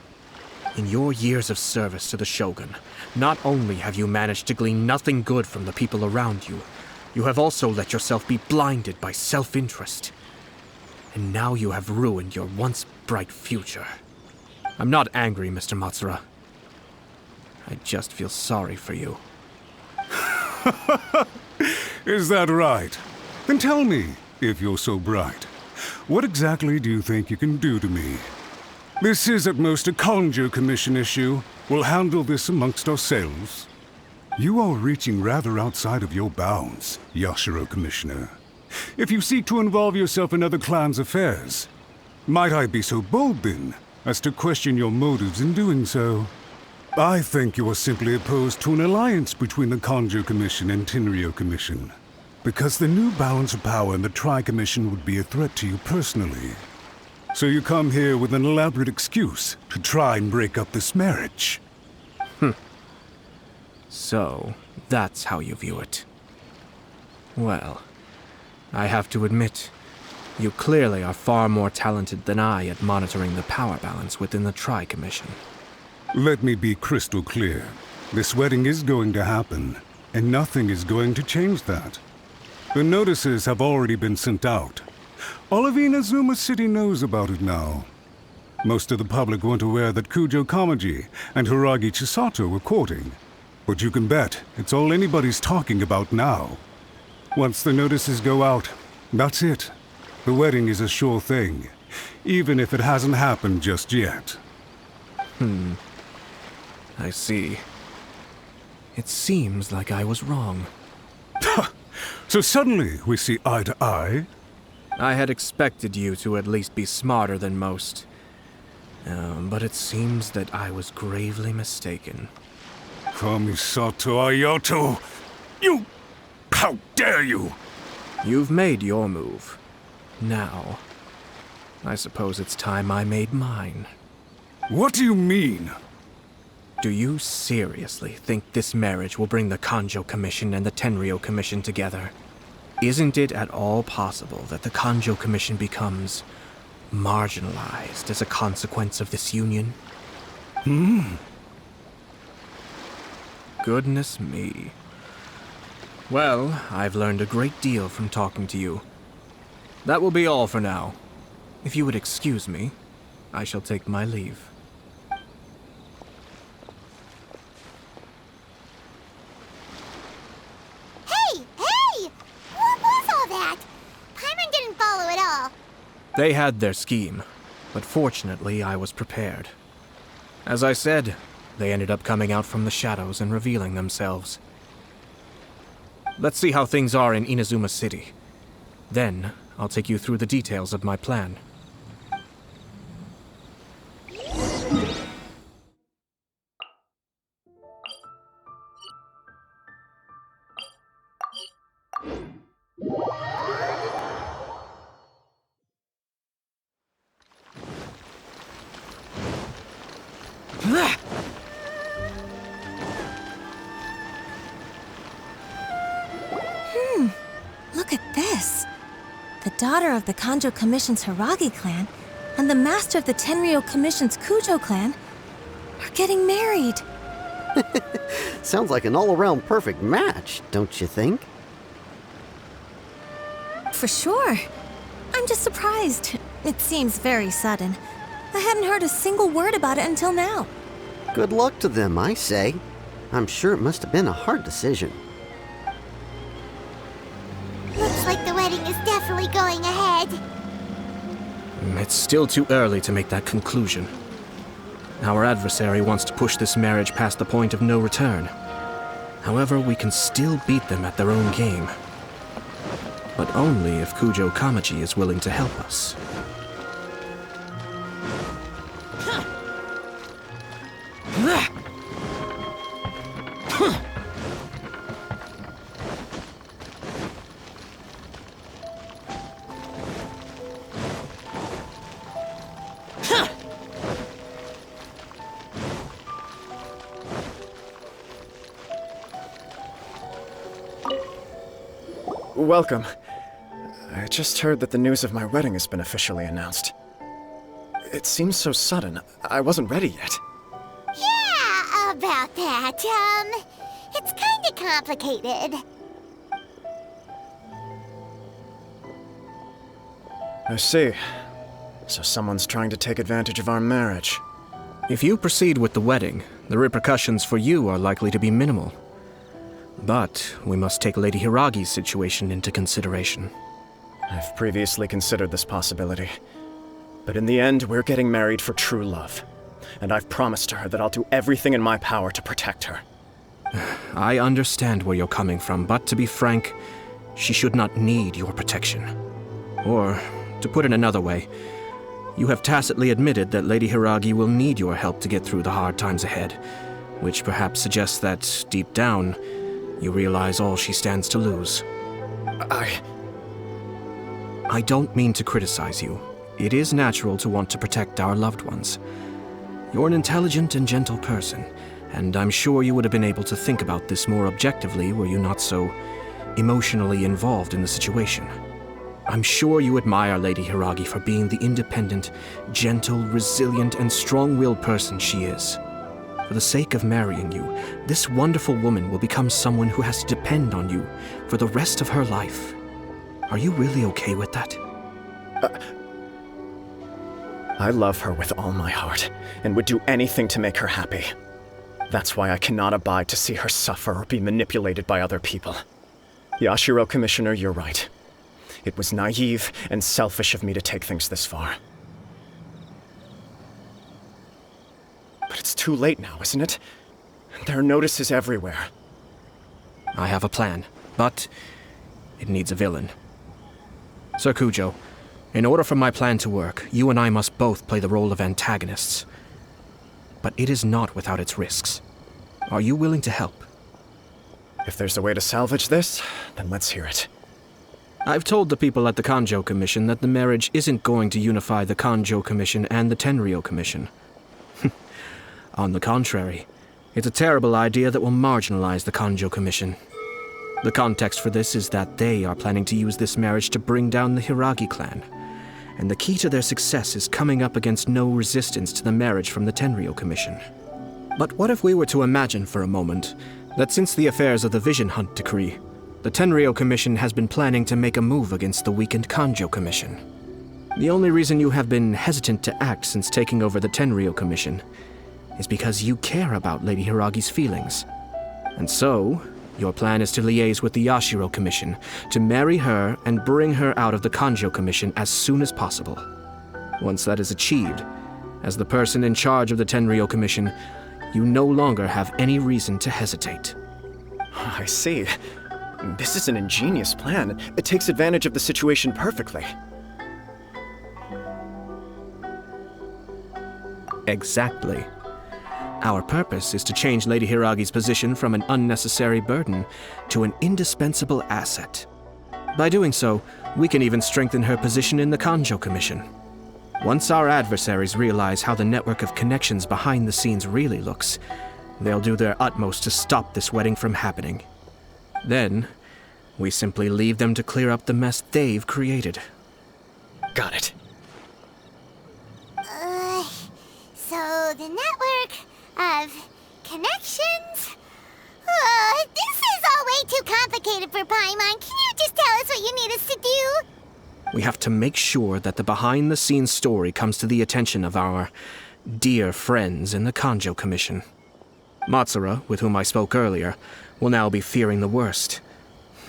In your years of service to the Shogun, not only have you managed to glean nothing good from the people around you, you have also let yourself be blinded by self-interest. And now you have ruined your once bright future. I'm not angry, Mr. Matsura. I just feel sorry for you. Is that right? Then tell me, if you're so bright, what exactly do you think you can do to me? This is at most a Kanjo Commission issue. We'll handle this amongst ourselves. You are reaching rather outside of your bounds, Yashiro Commissioner. If you seek to involve yourself in other clans' affairs, might I be so bold then, as to question your motives in doing so? I think you are simply opposed to an alliance between the Kanjo Commission and Tenryo Commission, because the new balance of power in the Tri-Commission would be a threat to you personally. So you come here with an elaborate excuse to try and break up this marriage. So, that's how you view it. Well, I have to admit, you clearly are far more talented than I at monitoring the power balance within the Tri-Commission. Let me be crystal clear. This wedding is going to happen, and nothing is going to change that. The notices have already been sent out. All of Inazuma City knows about it now. Most of the public weren't aware that Kujo Kamaji and Hiragi Chisato were courting. But you can bet it's all anybody's talking about now. Once the notices go out, that's it. The wedding is a sure thing, even if it hasn't happened just yet. I see. It seems like I was wrong. So suddenly we see eye to eye? I had expected you to at least be smarter than most. But it seems that I was gravely mistaken. Kamisato Ayato! You! How dare you! You've made your move. Now, I suppose it's time I made mine. What do you mean? Do you seriously think this marriage will bring the Kanjo Commission and the Tenryo Commission together? Isn't it at all possible that the Kanjo Commission becomes marginalized as a consequence of this union? Goodness me. Well, I've learned a great deal from talking to you. That will be all for now. If you would excuse me, I shall take my leave. Hey! What was all that? Paimon didn't follow at all. They had their scheme, but fortunately I was prepared. As I said, they ended up coming out from the shadows and revealing themselves. Let's see how things are in Inazuma City. Then, I'll take you through the details of my plan. Look at this. The daughter of the Kanjo Commission's Hiragi clan and the master of the Tenryo Commission's Kujo clan are getting married. Sounds like an all-around perfect match, don't you think? For sure. I'm just surprised. It seems very sudden. I hadn't heard a single word about it until now. Good luck to them, I say. I'm sure it must have been a hard decision. Looks like the wedding is definitely going ahead. It's still too early to make that conclusion. Our adversary wants to push this marriage past the point of no return. However, we can still beat them at their own game. But only if Kujo Kamaji is willing to help us. welcome. I just heard that the news of my wedding has been officially announced. It seems so sudden. I wasn't ready yet. Yeah, about that. It's kinda complicated. I see. So someone's trying to take advantage of our marriage. If you proceed with the wedding, the repercussions for you are likely to be minimal. But we must take Lady Hiragi's situation into consideration. I've previously considered this possibility. But in the end, we're getting married for true love. And I've promised her that I'll do everything in my power to protect her. I understand where you're coming from, but to be frank, she should not need your protection. Or, to put it another way, you have tacitly admitted that Lady Hiragi will need your help to get through the hard times ahead, which perhaps suggests that, deep down, you realize all she stands to lose. I don't mean to criticize you. It is natural to want to protect our loved ones. You're an intelligent and gentle person, and I'm sure you would have been able to think about this more objectively were you not so emotionally involved in the situation. I'm sure you admire Lady Hiragi for being the independent, gentle, resilient, and strong-willed person she is. For the sake of marrying you, this wonderful woman will become someone who has to depend on you for the rest of her life. Are you really okay with that? I love her with all my heart, and would do anything to make her happy. That's why I cannot abide to see her suffer or be manipulated by other people. Yashiro Commissioner, you're right. It was naive and selfish of me to take things this far. But it's too late now, isn't it? There are notices everywhere. I have a plan, but it needs a villain. Sir Kujo, in order for my plan to work, you and I must both play the role of antagonists. But it is not without its risks. Are you willing to help? If there's a way to salvage this, then let's hear it. I've told the people at the Kanjo Commission that the marriage isn't going to unify the Kanjo Commission and the Tenryou Commission. On the contrary, it's a terrible idea that will marginalize the Kanjo Commission. The context for this is that they are planning to use this marriage to bring down the Hiragi clan. And the key to their success is coming up against no resistance to the marriage from the Tenryou Commission. But what if we were to imagine for a moment that since the affairs of the Vision Hunt Decree, the Tenryou Commission has been planning to make a move against the weakened Kanjo Commission? The only reason you have been hesitant to act since taking over the Tenryou Commission is because you care about Lady Hiragi's feelings. And so, your plan is to liaise with the Yashiro Commission, to marry her and bring her out of the Kanjo Commission as soon as possible. Once that is achieved, as the person in charge of the Tenryou Commission, you no longer have any reason to hesitate. I see. This is an ingenious plan. It takes advantage of the situation perfectly. Exactly. Our purpose is to change Lady Hiragi's position from an unnecessary burden to an indispensable asset. By doing so, we can even strengthen her position in the Kanjo Commission. Once our adversaries realize how the network of connections behind the scenes really looks, they'll do their utmost to stop this wedding from happening. Then, we simply leave them to clear up the mess they've created. Got it. So the network of connections? This is all way too complicated for Paimon. Can you just tell us what you need us to do? We have to make sure that the behind-the-scenes story comes to the attention of our dear friends in the Kanjo Commission. Matsura, with whom I spoke earlier, will now be fearing the worst.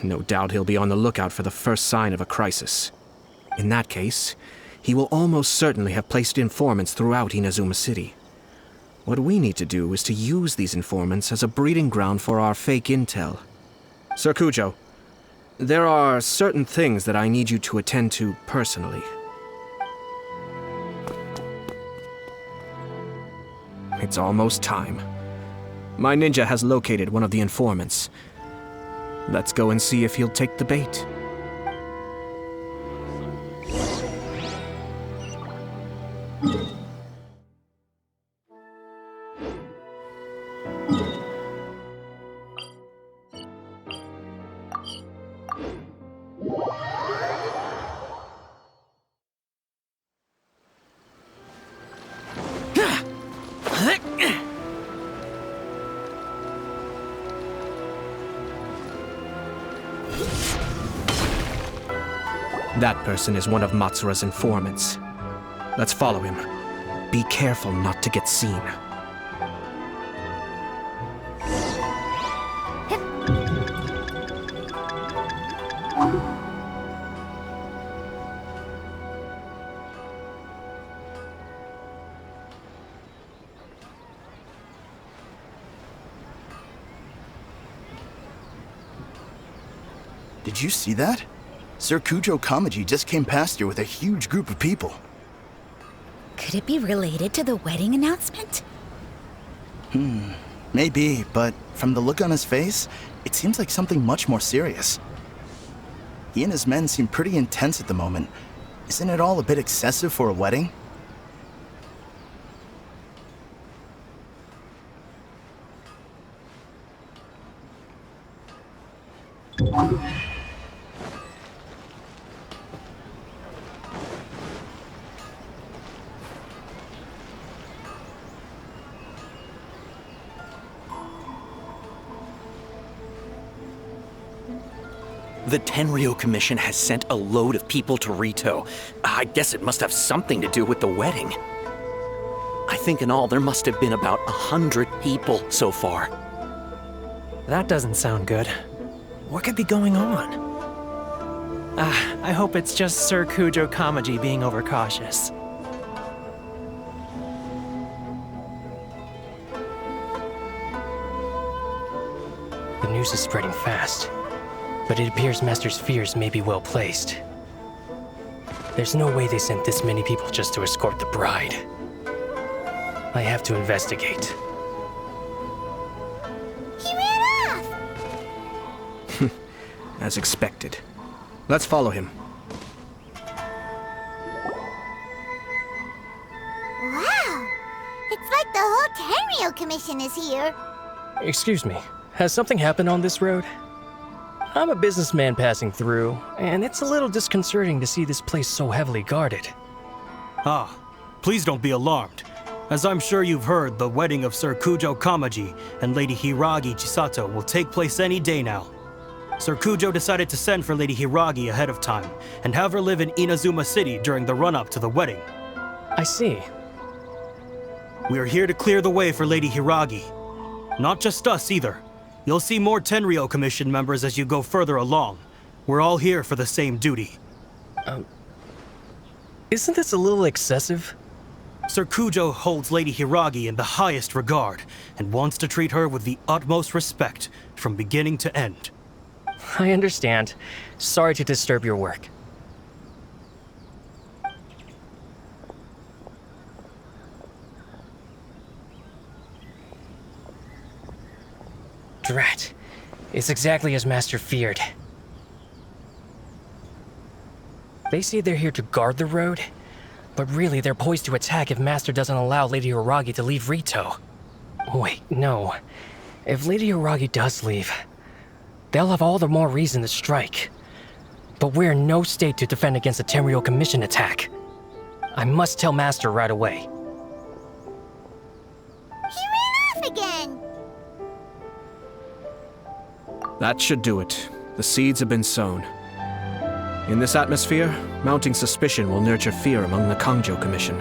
No doubt he'll be on the lookout for the first sign of a crisis. In that case, he will almost certainly have placed informants throughout Inazuma City. What we need to do is to use these informants as a breeding ground for our fake intel. Sir Kujo, there are certain things that I need you to attend to personally. It's almost time. My ninja has located one of the informants. Let's go and see if he'll take the bait. That person is one of Matsura's informants. Let's follow him. Be careful not to get seen. Did you see that? Sir Kujo Kamaji just came past here with a huge group of people. Could it be related to the wedding announcement? Maybe, but from the look on his face, it seems like something much more serious. He and his men seem pretty intense at the moment. Isn't it all a bit excessive for a wedding? The Tenryou Commission has sent a load of people to Rito. I guess it must have something to do with the wedding. I think in all there must have been about 100 people so far. That doesn't sound good. What could be going on? I hope it's just Sir Kujo Kamaji being overcautious. The news is spreading fast, but it appears Master's fears may be well placed. There's no way they sent this many people just to escort the bride. I have to investigate. He ran off! As expected. Let's follow him. Wow! It's like the whole Tenryou Commission is here. Excuse me, has something happened on this road? I'm a businessman passing through, and it's a little disconcerting to see this place so heavily guarded. Ah, please don't be alarmed. As I'm sure you've heard, the wedding of Sir Kujo Kamaji and Lady Hiragi Chisato will take place any day now. Sir Kujo decided to send for Lady Hiragi ahead of time and have her live in Inazuma City during the run-up to the wedding. I see. We are here to clear the way for Lady Hiragi. Not just us either. You'll see more Tenryou Commission members as you go further along. We're all here for the same duty. Isn't this a little excessive? Sir Kujo holds Lady Hiragi in the highest regard and wants to treat her with the utmost respect from beginning to end. I understand. Sorry to disturb your work. Drat. It's exactly as Master feared. They say they're here to guard the road, but really they're poised to attack if Master doesn't allow Lady Hiragi to leave Rito. Wait, no. If Lady Hiragi does leave, they'll have all the more reason to strike. But we're in no state to defend against a Tenryou Commission attack. I must tell Master right away. He ran off again! That should do it. The seeds have been sown. In this atmosphere, mounting suspicion will nurture fear among the Kangjo Commission.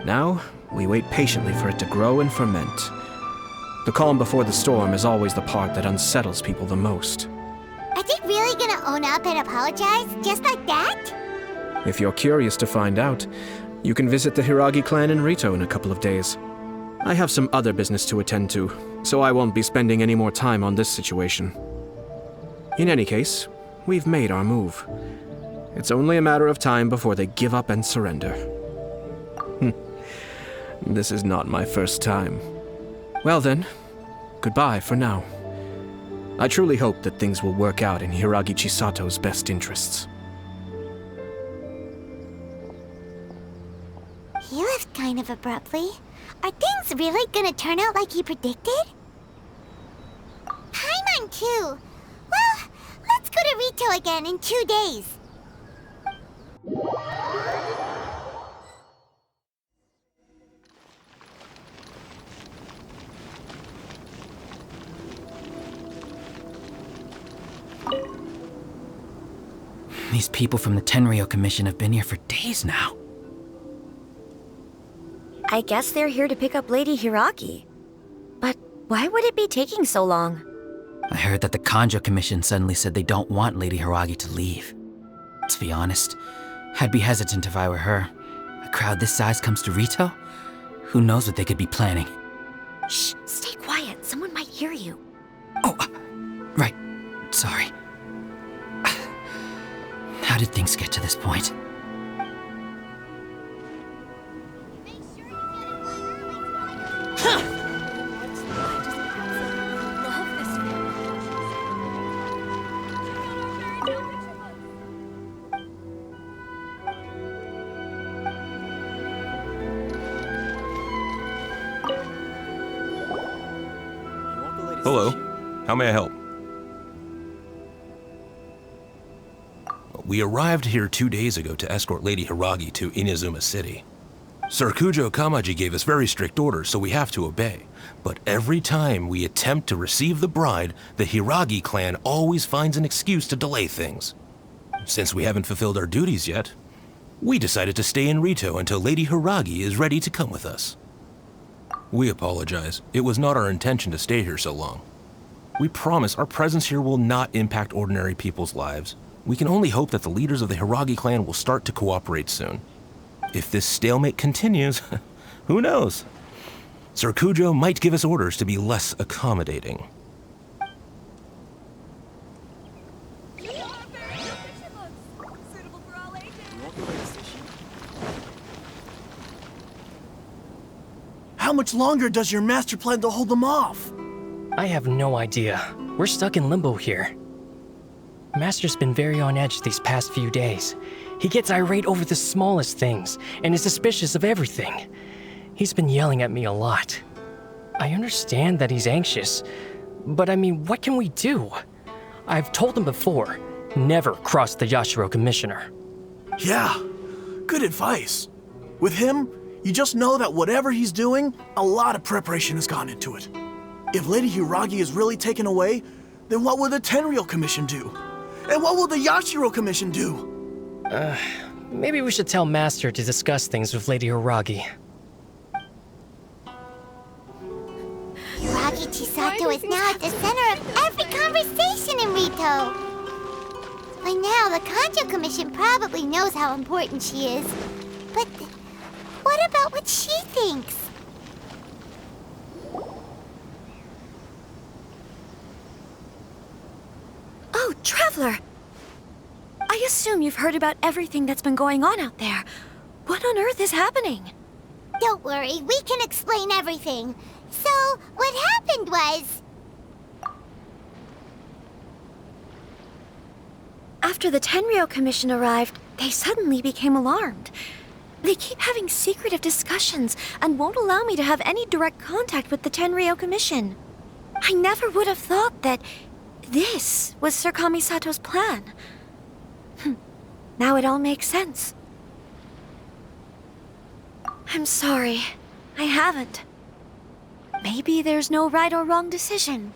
Now, we wait patiently for it to grow and ferment. The calm before the storm is always the part that unsettles people the most. Are they really gonna own up and apologize, just like that? If you're curious to find out, you can visit the Hiragi clan in Rito in a couple of days. I have some other business to attend to, so I won't be spending any more time on this situation. In any case, we've made our move. It's only a matter of time before they give up and surrender. This is not my first time. Well then, goodbye for now. I truly hope that things will work out in Hiragi Chisato's best interests. He left kind of abruptly. Are things really gonna turn out like he predicted? Paimon too. Well, let's go to Rito again in 2 days. These people from the Tenryou Commission have been here for days now. I guess they're here to pick up Lady Hiragi. But why would it be taking so long? I heard that the Kanjo Commission suddenly said they don't want Lady Hiragi to leave. To be honest, I'd be hesitant if I were her. A crowd this size comes to Rito? Who knows what they could be planning? Shh, stay quiet. Someone might hear you. Oh, right. Sorry. How did things get to this point? Hello. How may I help? We arrived here 2 days ago to escort Lady Hiragi to Inazuma City. Sir Kujo Kamaji gave us very strict orders, so we have to obey. But every time we attempt to receive the bride, the Hiragi clan always finds an excuse to delay things. Since we haven't fulfilled our duties yet, we decided to stay in Rito until Lady Hiragi is ready to come with us. We apologize. It was not our intention to stay here so long. We promise our presence here will not impact ordinary people's lives. We can only hope that the leaders of the Hiragi clan will start to cooperate soon. If this stalemate continues, who knows? Sir Kujo might give us orders to be less accommodating. How much longer does your master plan to hold them off? I have no idea. We're stuck in limbo here. Master's been very on edge these past few days. He gets irate over the smallest things and is suspicious of everything. He's been yelling at me a lot. I understand that he's anxious, but I mean, what can we do? I've told him before, never cross the Yashiro Commissioner. Yeah, good advice. With him, you just know that whatever he's doing, a lot of preparation has gone into it. If Lady Hiragi is really taken away, then what will the Tenryou Commission do? And what will the Yashiro Commission do? Maybe we should tell Master to discuss things with Lady Hiragi. Hiragi Chisato is now at the center of every conversation in Rito. By now, the Kanjo Commission probably knows how important she is. But what about what she thinks? Oh, Traveler! I assume you've heard about everything that's been going on out there. What on earth is happening? Don't worry, we can explain everything. So, what happened was... After the Tenryou Commission arrived, they suddenly became alarmed. They keep having secretive discussions and won't allow me to have any direct contact with the Tenryou Commission. I never would have thought that this was Sir Kamisato's plan. Now it all makes sense. I'm sorry. I haven't. Maybe there's no right or wrong decision.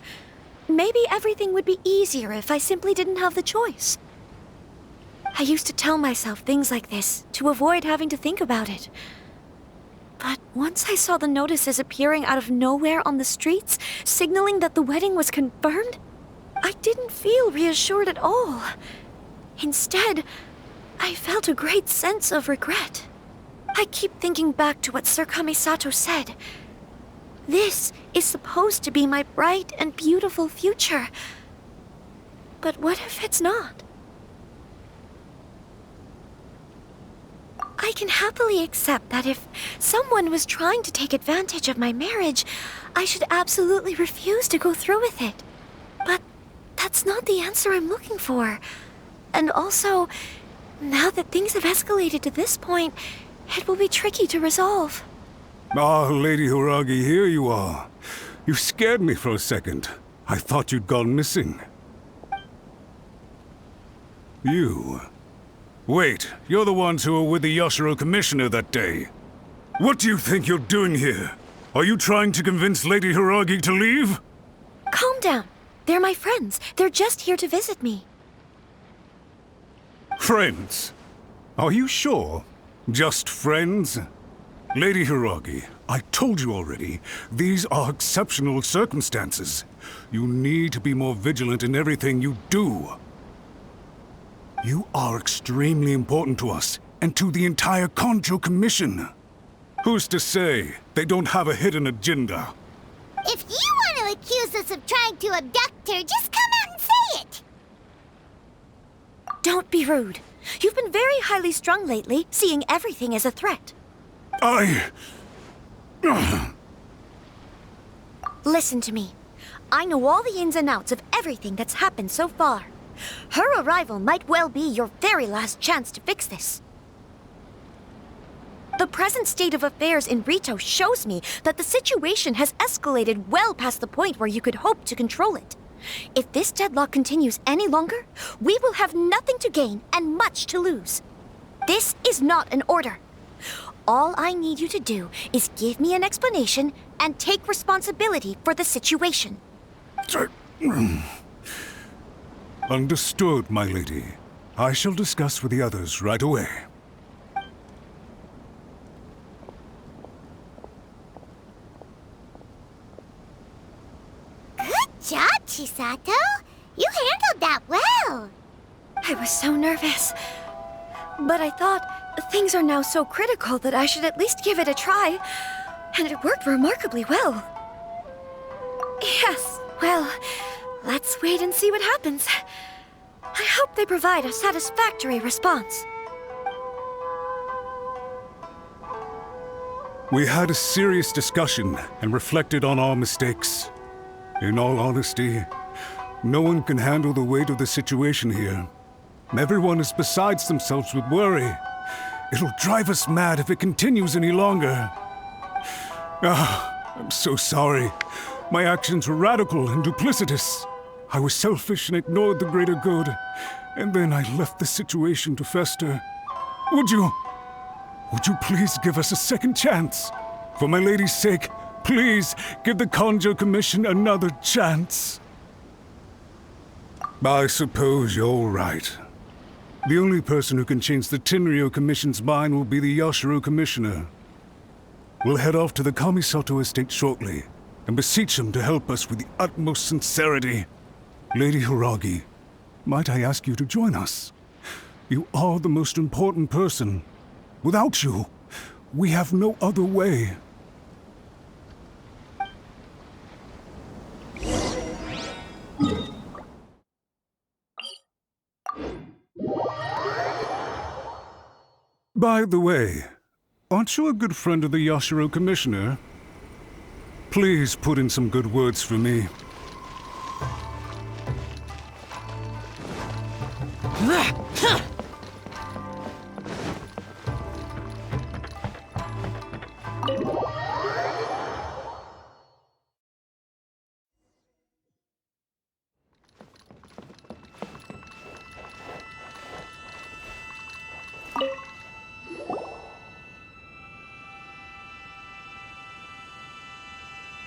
Maybe everything would be easier if I simply didn't have the choice. I used to tell myself things like this to avoid having to think about it. But once I saw the notices appearing out of nowhere on the streets, signaling that the wedding was confirmed, I didn't feel reassured at all. Instead, I felt a great sense of regret. I keep thinking back to what Sir Kamisato said. This is supposed to be my bright and beautiful future. But what if it's not? I can happily accept that if someone was trying to take advantage of my marriage, I should absolutely refuse to go through with it. But that's not the answer I'm looking for. And also, now that things have escalated to this point, it will be tricky to resolve. Ah, Lady Hiragi, here you are. You scared me for a second. I thought you'd gone missing. You... Wait, you're the ones who were with the Yashiro Commissioner that day. What do you think you're doing here? Are you trying to convince Lady Hiragi to leave? Calm down. They're my friends. They're just here to visit me. Friends? Are you sure? Just friends? Lady Hiragi, I told you already, these are exceptional circumstances. You need to be more vigilant in everything you do. You are extremely important to us, and to the entire Kanjo Commission. Who's to say they don't have a hidden agenda? If you want to accuse us of trying to abduct her, just come out and say it! Don't be rude. You've been very highly strung lately, seeing everything as a threat. Listen to me. I know all the ins and outs of everything that's happened so far. Her arrival might well be your very last chance to fix this. The present state of affairs in Rito shows me that the situation has escalated well past the point where you could hope to control it. If this deadlock continues any longer, we will have nothing to gain and much to lose. This is not an order. All I need you to do is give me an explanation and take responsibility for the situation. Understood, my lady. I shall discuss with the others right away. Good job, Chisato. You handled that well. I was so nervous. But I thought things are now so critical that I should at least give it a try. And it worked remarkably well. Yes, well, let's wait and see what happens. I hope they provide a satisfactory response. We had a serious discussion and reflected on our mistakes. In all honesty, no one can handle the weight of the situation here. Everyone is beside themselves with worry. It'll drive us mad if it continues any longer. I'm so sorry. My actions were radical and duplicitous. I was selfish and ignored the greater good. And then I left the situation to fester. Would you please give us a second chance? For my lady's sake, please give the Kanjo Commission another chance. I suppose you're right. The only person who can change the Tenryou Commission's mind will be the Yashiro Commissioner. We'll head off to the Kamisato estate shortly and beseech him to help us with the utmost sincerity. Lady Hiragi, might I ask you to join us? You are the most important person. Without you, we have no other way. By the way, aren't you a good friend of the Yashiro Commissioner? Please put in some good words for me.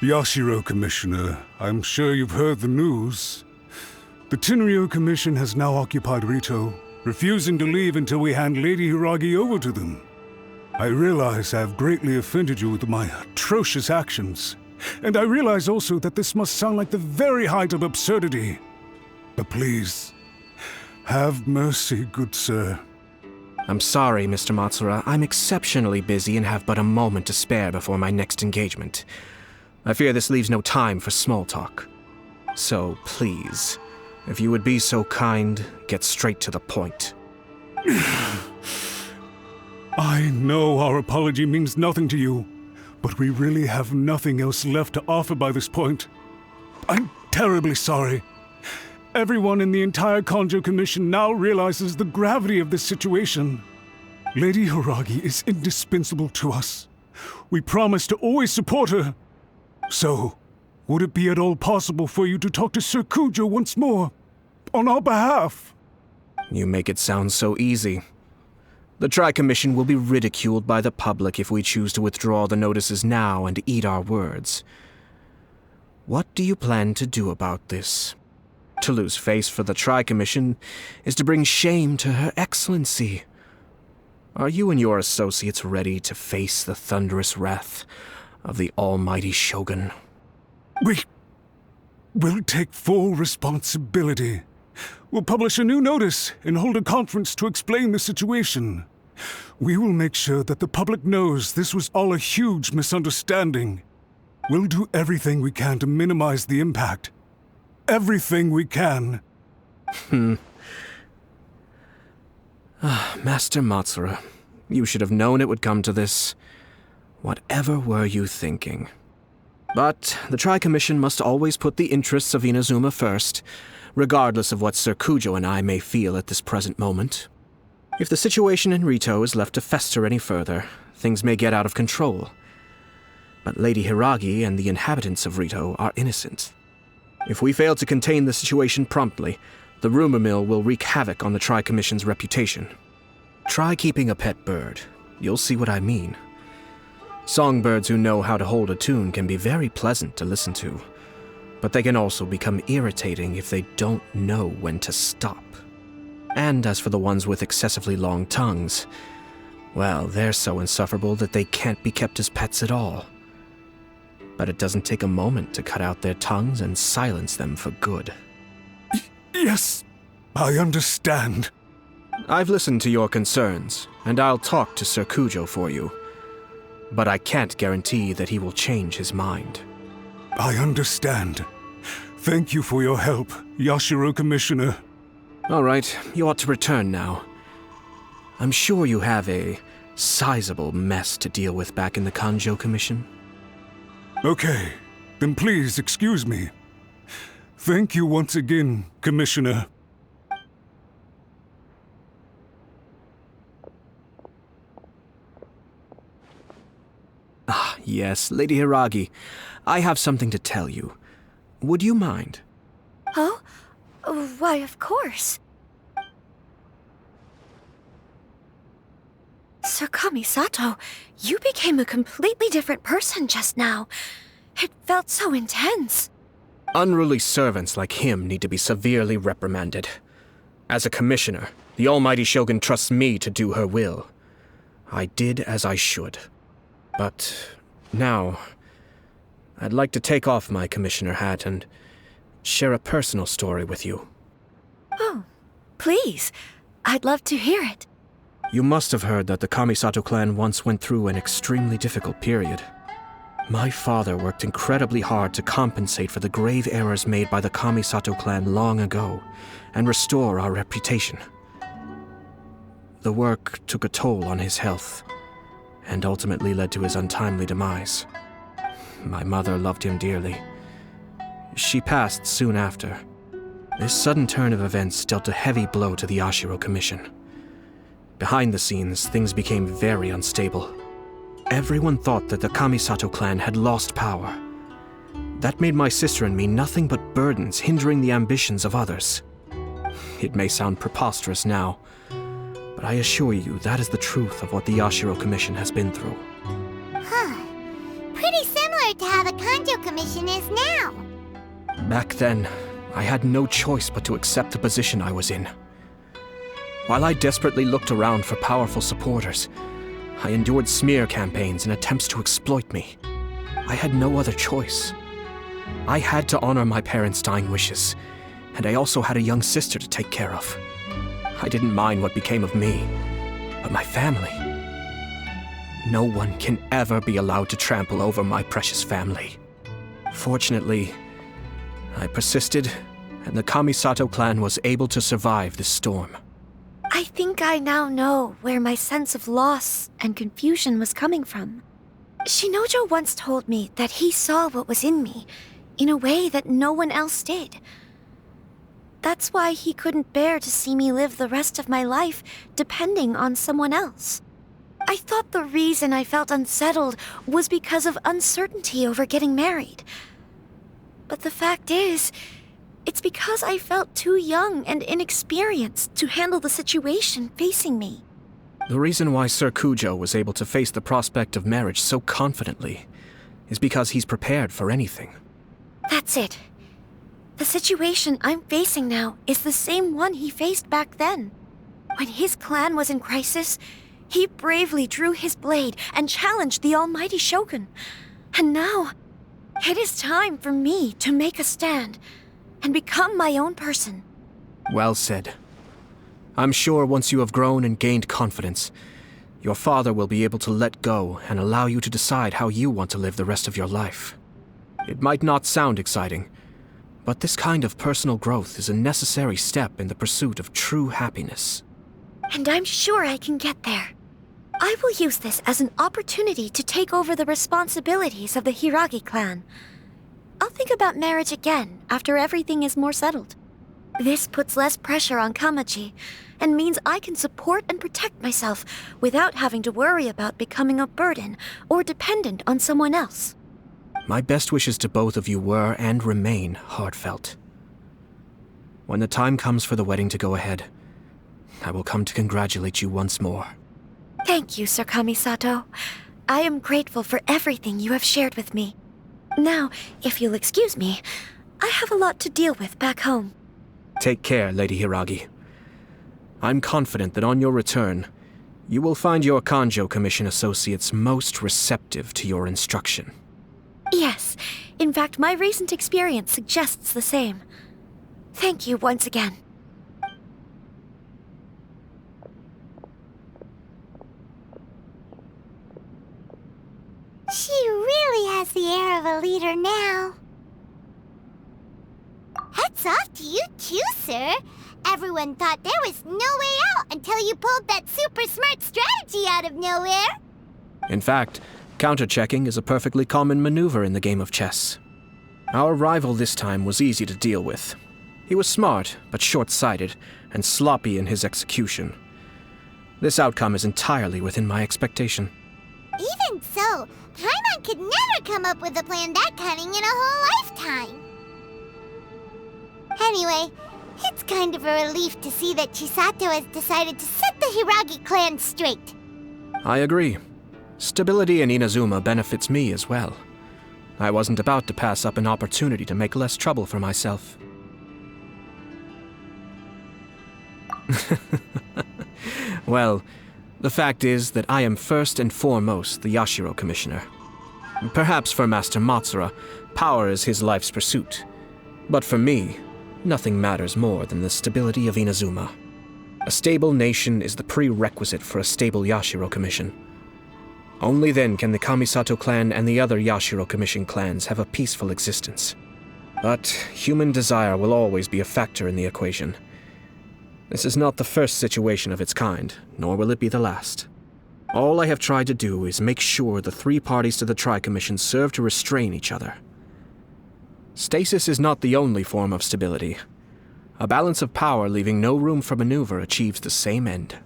Yashiro Commissioner, I'm sure you've heard the news. The Tenryou Commission has now occupied Rito, refusing to leave until we hand Lady Hiragi over to them. I realize I have greatly offended you with my atrocious actions, and I realize also that this must sound like the very height of absurdity. But please, have mercy, good sir. I'm sorry, Mr. Matsura. I'm exceptionally busy and have but a moment to spare before my next engagement. I fear this leaves no time for small talk. So, please, if you would be so kind, get straight to the point. I know our apology means nothing to you, but we really have nothing else left to offer by this point. I'm terribly sorry. Everyone in the entire Kanjo Commission now realizes the gravity of this situation. Lady Hiragi is indispensable to us. We promise to always support her. So, would it be at all possible for you to talk to Sir Kujo once more, on our behalf? You make it sound so easy. The Tri-Commission will be ridiculed by the public if we choose to withdraw the notices now and eat our words. What do you plan to do about this? To lose face for the Tri-Commission is to bring shame to Her Excellency. Are you and your associates ready to face the thunderous wrath of the almighty Shogun? We'll take full responsibility. We'll publish a new notice and hold a conference to explain the situation. We will make sure that the public knows this was all a huge misunderstanding. We'll do everything we can to minimize the impact. Everything we can. Master Matsura, you should have known it would come to this. Whatever were you thinking? But the Tri-Commission must always put the interests of Inazuma first, regardless of what Sir Kujo and I may feel at this present moment. If the situation in Rito is left to fester any further, things may get out of control. But Lady Hiragi and the inhabitants of Rito are innocent. If we fail to contain the situation promptly, the rumor mill will wreak havoc on the Tri-Commission's reputation. Try keeping a pet bird. You'll see what I mean. Songbirds who know how to hold a tune can be very pleasant to listen to, but they can also become irritating if they don't know when to stop. And as for the ones with excessively long tongues, well, they're so insufferable that they can't be kept as pets at all. But it doesn't take a moment to cut out their tongues and silence them for good. Yes, I understand. I've listened to your concerns, and I'll talk to Sir Kujo for you. But I can't guarantee that he will change his mind. I understand. Thank you for your help, Yashiro Commissioner. All right, you ought to return now. I'm sure you have a sizable mess to deal with back in the Kanjo Commission. Okay, then please excuse me. Thank you once again, Commissioner. Ah, yes, Lady Hiragi. I have something to tell you. Would you mind? Oh? Why, of course. Sir Kamisato, you became a completely different person just now. It felt so intense. Unruly servants like him need to be severely reprimanded. As a commissioner, the almighty Shogun trusts me to do her will. I did as I should. But now, I'd like to take off my commissioner hat and share a personal story with you. Oh, please. I'd love to hear it. You must have heard that the Kamisato clan once went through an extremely difficult period. My father worked incredibly hard to compensate for the grave errors made by the Kamisato clan long ago and restore our reputation. The work took a toll on his health and ultimately led to his untimely demise. My mother loved him dearly. She passed soon after. This sudden turn of events dealt a heavy blow to the Yashiro Commission. Behind the scenes, things became very unstable. Everyone thought that the Kamisato clan had lost power. That made my sister and me nothing but burdens hindering the ambitions of others. It may sound preposterous now, but I assure you that is the truth of what the Yashiro Commission has been through. Huh. Pretty similar to how the Kanjo Commission is now. Back then, I had no choice but to accept the position I was in. While I desperately looked around for powerful supporters, I endured smear campaigns and attempts to exploit me. I had no other choice. I had to honor my parents' dying wishes, and I also had a young sister to take care of. I didn't mind what became of me, but my family. No one can ever be allowed to trample over my precious family. Fortunately, I persisted, and the Kamisato clan was able to survive this storm. I think I now know where my sense of loss and confusion was coming from. Shinojo once told me that he saw what was in me, in a way that no one else did. That's why he couldn't bear to see me live the rest of my life depending on someone else. I thought the reason I felt unsettled was because of uncertainty over getting married. But the fact is, it's because I felt too young and inexperienced to handle the situation facing me. The reason why Sir Kujo was able to face the prospect of marriage so confidently is because he's prepared for anything. That's it. The situation I'm facing now is the same one he faced back then. When his clan was in crisis, he bravely drew his blade and challenged the almighty Shogun. And now, it is time for me to make a stand and become my own person. Well said. I'm sure once you have grown and gained confidence, your father will be able to let go and allow you to decide how you want to live the rest of your life. It might not sound exciting, but this kind of personal growth is a necessary step in the pursuit of true happiness. And I'm sure I can get there. I will use this as an opportunity to take over the responsibilities of the Hiragi clan. I'll think about marriage again after everything is more settled. This puts less pressure on Kamaji, and means I can support and protect myself without having to worry about becoming a burden or dependent on someone else. My best wishes to both of you were and remain heartfelt. When the time comes for the wedding to go ahead, I will come to congratulate you once more. Thank you, Sir Kamisato. I am grateful for everything you have shared with me. Now, if you'll excuse me, I have a lot to deal with back home. Take care, Lady Hiragi. I'm confident that on your return, you will find your Kanjo Commission associates most receptive to your instruction. Yes, in fact, my recent experience suggests the same. Thank you once again. She really has the air of a leader now. Hats off to you too, sir. Everyone thought there was no way out until you pulled that super smart strategy out of nowhere. In fact, counter-checking is a perfectly common maneuver in the game of chess. Our rival this time was easy to deal with. He was smart, but short-sighted, and sloppy in his execution. This outcome is entirely within my expectation. Even so, Paimon could never come up with a plan that cunning in a whole lifetime. Anyway, it's kind of a relief to see that Chisato has decided to set the Hiragi clan straight. I agree. Stability in Inazuma benefits me as well. I wasn't about to pass up an opportunity to make less trouble for myself. Well, the fact is that I am first and foremost the Yashiro Commissioner. Perhaps for Master Matsura, power is his life's pursuit. But for me, nothing matters more than the stability of Inazuma. A stable nation is the prerequisite for a stable Yashiro Commission. Only then can the Kamisato clan and the other Yashiro Commission clans have a peaceful existence. But human desire will always be a factor in the equation. This is not the first situation of its kind, nor will it be the last. All I have tried to do is make sure the three parties to the Tri-Commission serve to restrain each other. Stasis is not the only form of stability. A balance of power leaving no room for maneuver achieves the same end.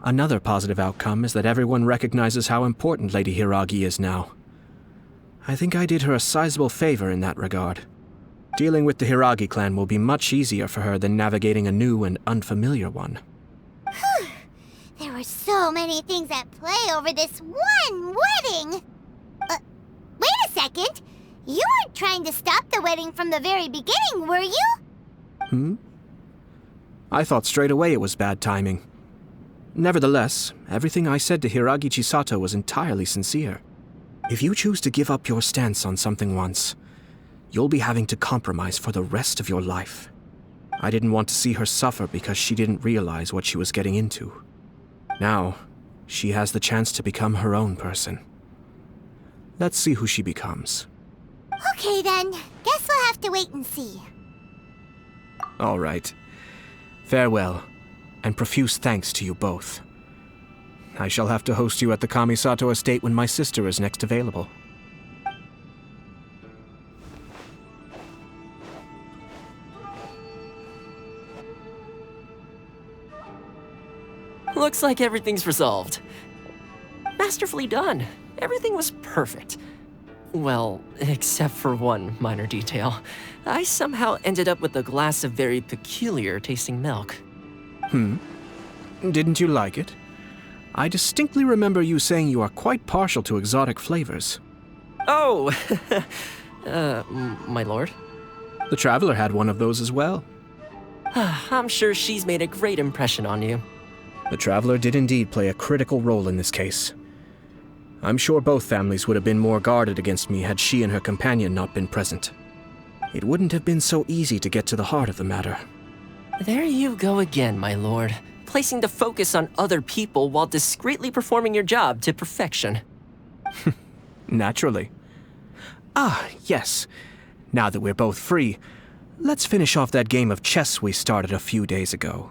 Another positive outcome is that everyone recognizes how important Lady Hiragi is now. I think I did her a sizable favor in that regard. Dealing with the Hiragi clan will be much easier for her than navigating a new and unfamiliar one. There were so many things at play over this one wedding! Wait a second! You weren't trying to stop the wedding from the very beginning, were you? I thought straight away it was bad timing. Nevertheless, everything I said to Hiragi Chisato was entirely sincere. If you choose to give up your stance on something once, you'll be having to compromise for the rest of your life. I didn't want to see her suffer because she didn't realize what she was getting into. Now, she has the chance to become her own person. Let's see who she becomes. Okay then, guess we'll have to wait and see. All right. Farewell, and profuse thanks to you both. I shall have to host you at the Kamisato estate when my sister is next available. Looks like everything's resolved. Masterfully done. Everything was perfect. Well, except for one minor detail. I somehow ended up with a glass of very peculiar tasting milk. Didn't you like it? I distinctly remember you saying you are quite partial to exotic flavors. Oh, my lord. The Traveler had one of those as well. I'm sure she's made a great impression on you. The Traveler did indeed play a critical role in this case. I'm sure both families would have been more guarded against me had she and her companion not been present. It wouldn't have been so easy to get to the heart of the matter. There you go again, my lord. Placing the focus on other people while discreetly performing your job to perfection. Naturally. Ah, yes. Now that we're both free, let's finish off that game of chess we started a few days ago.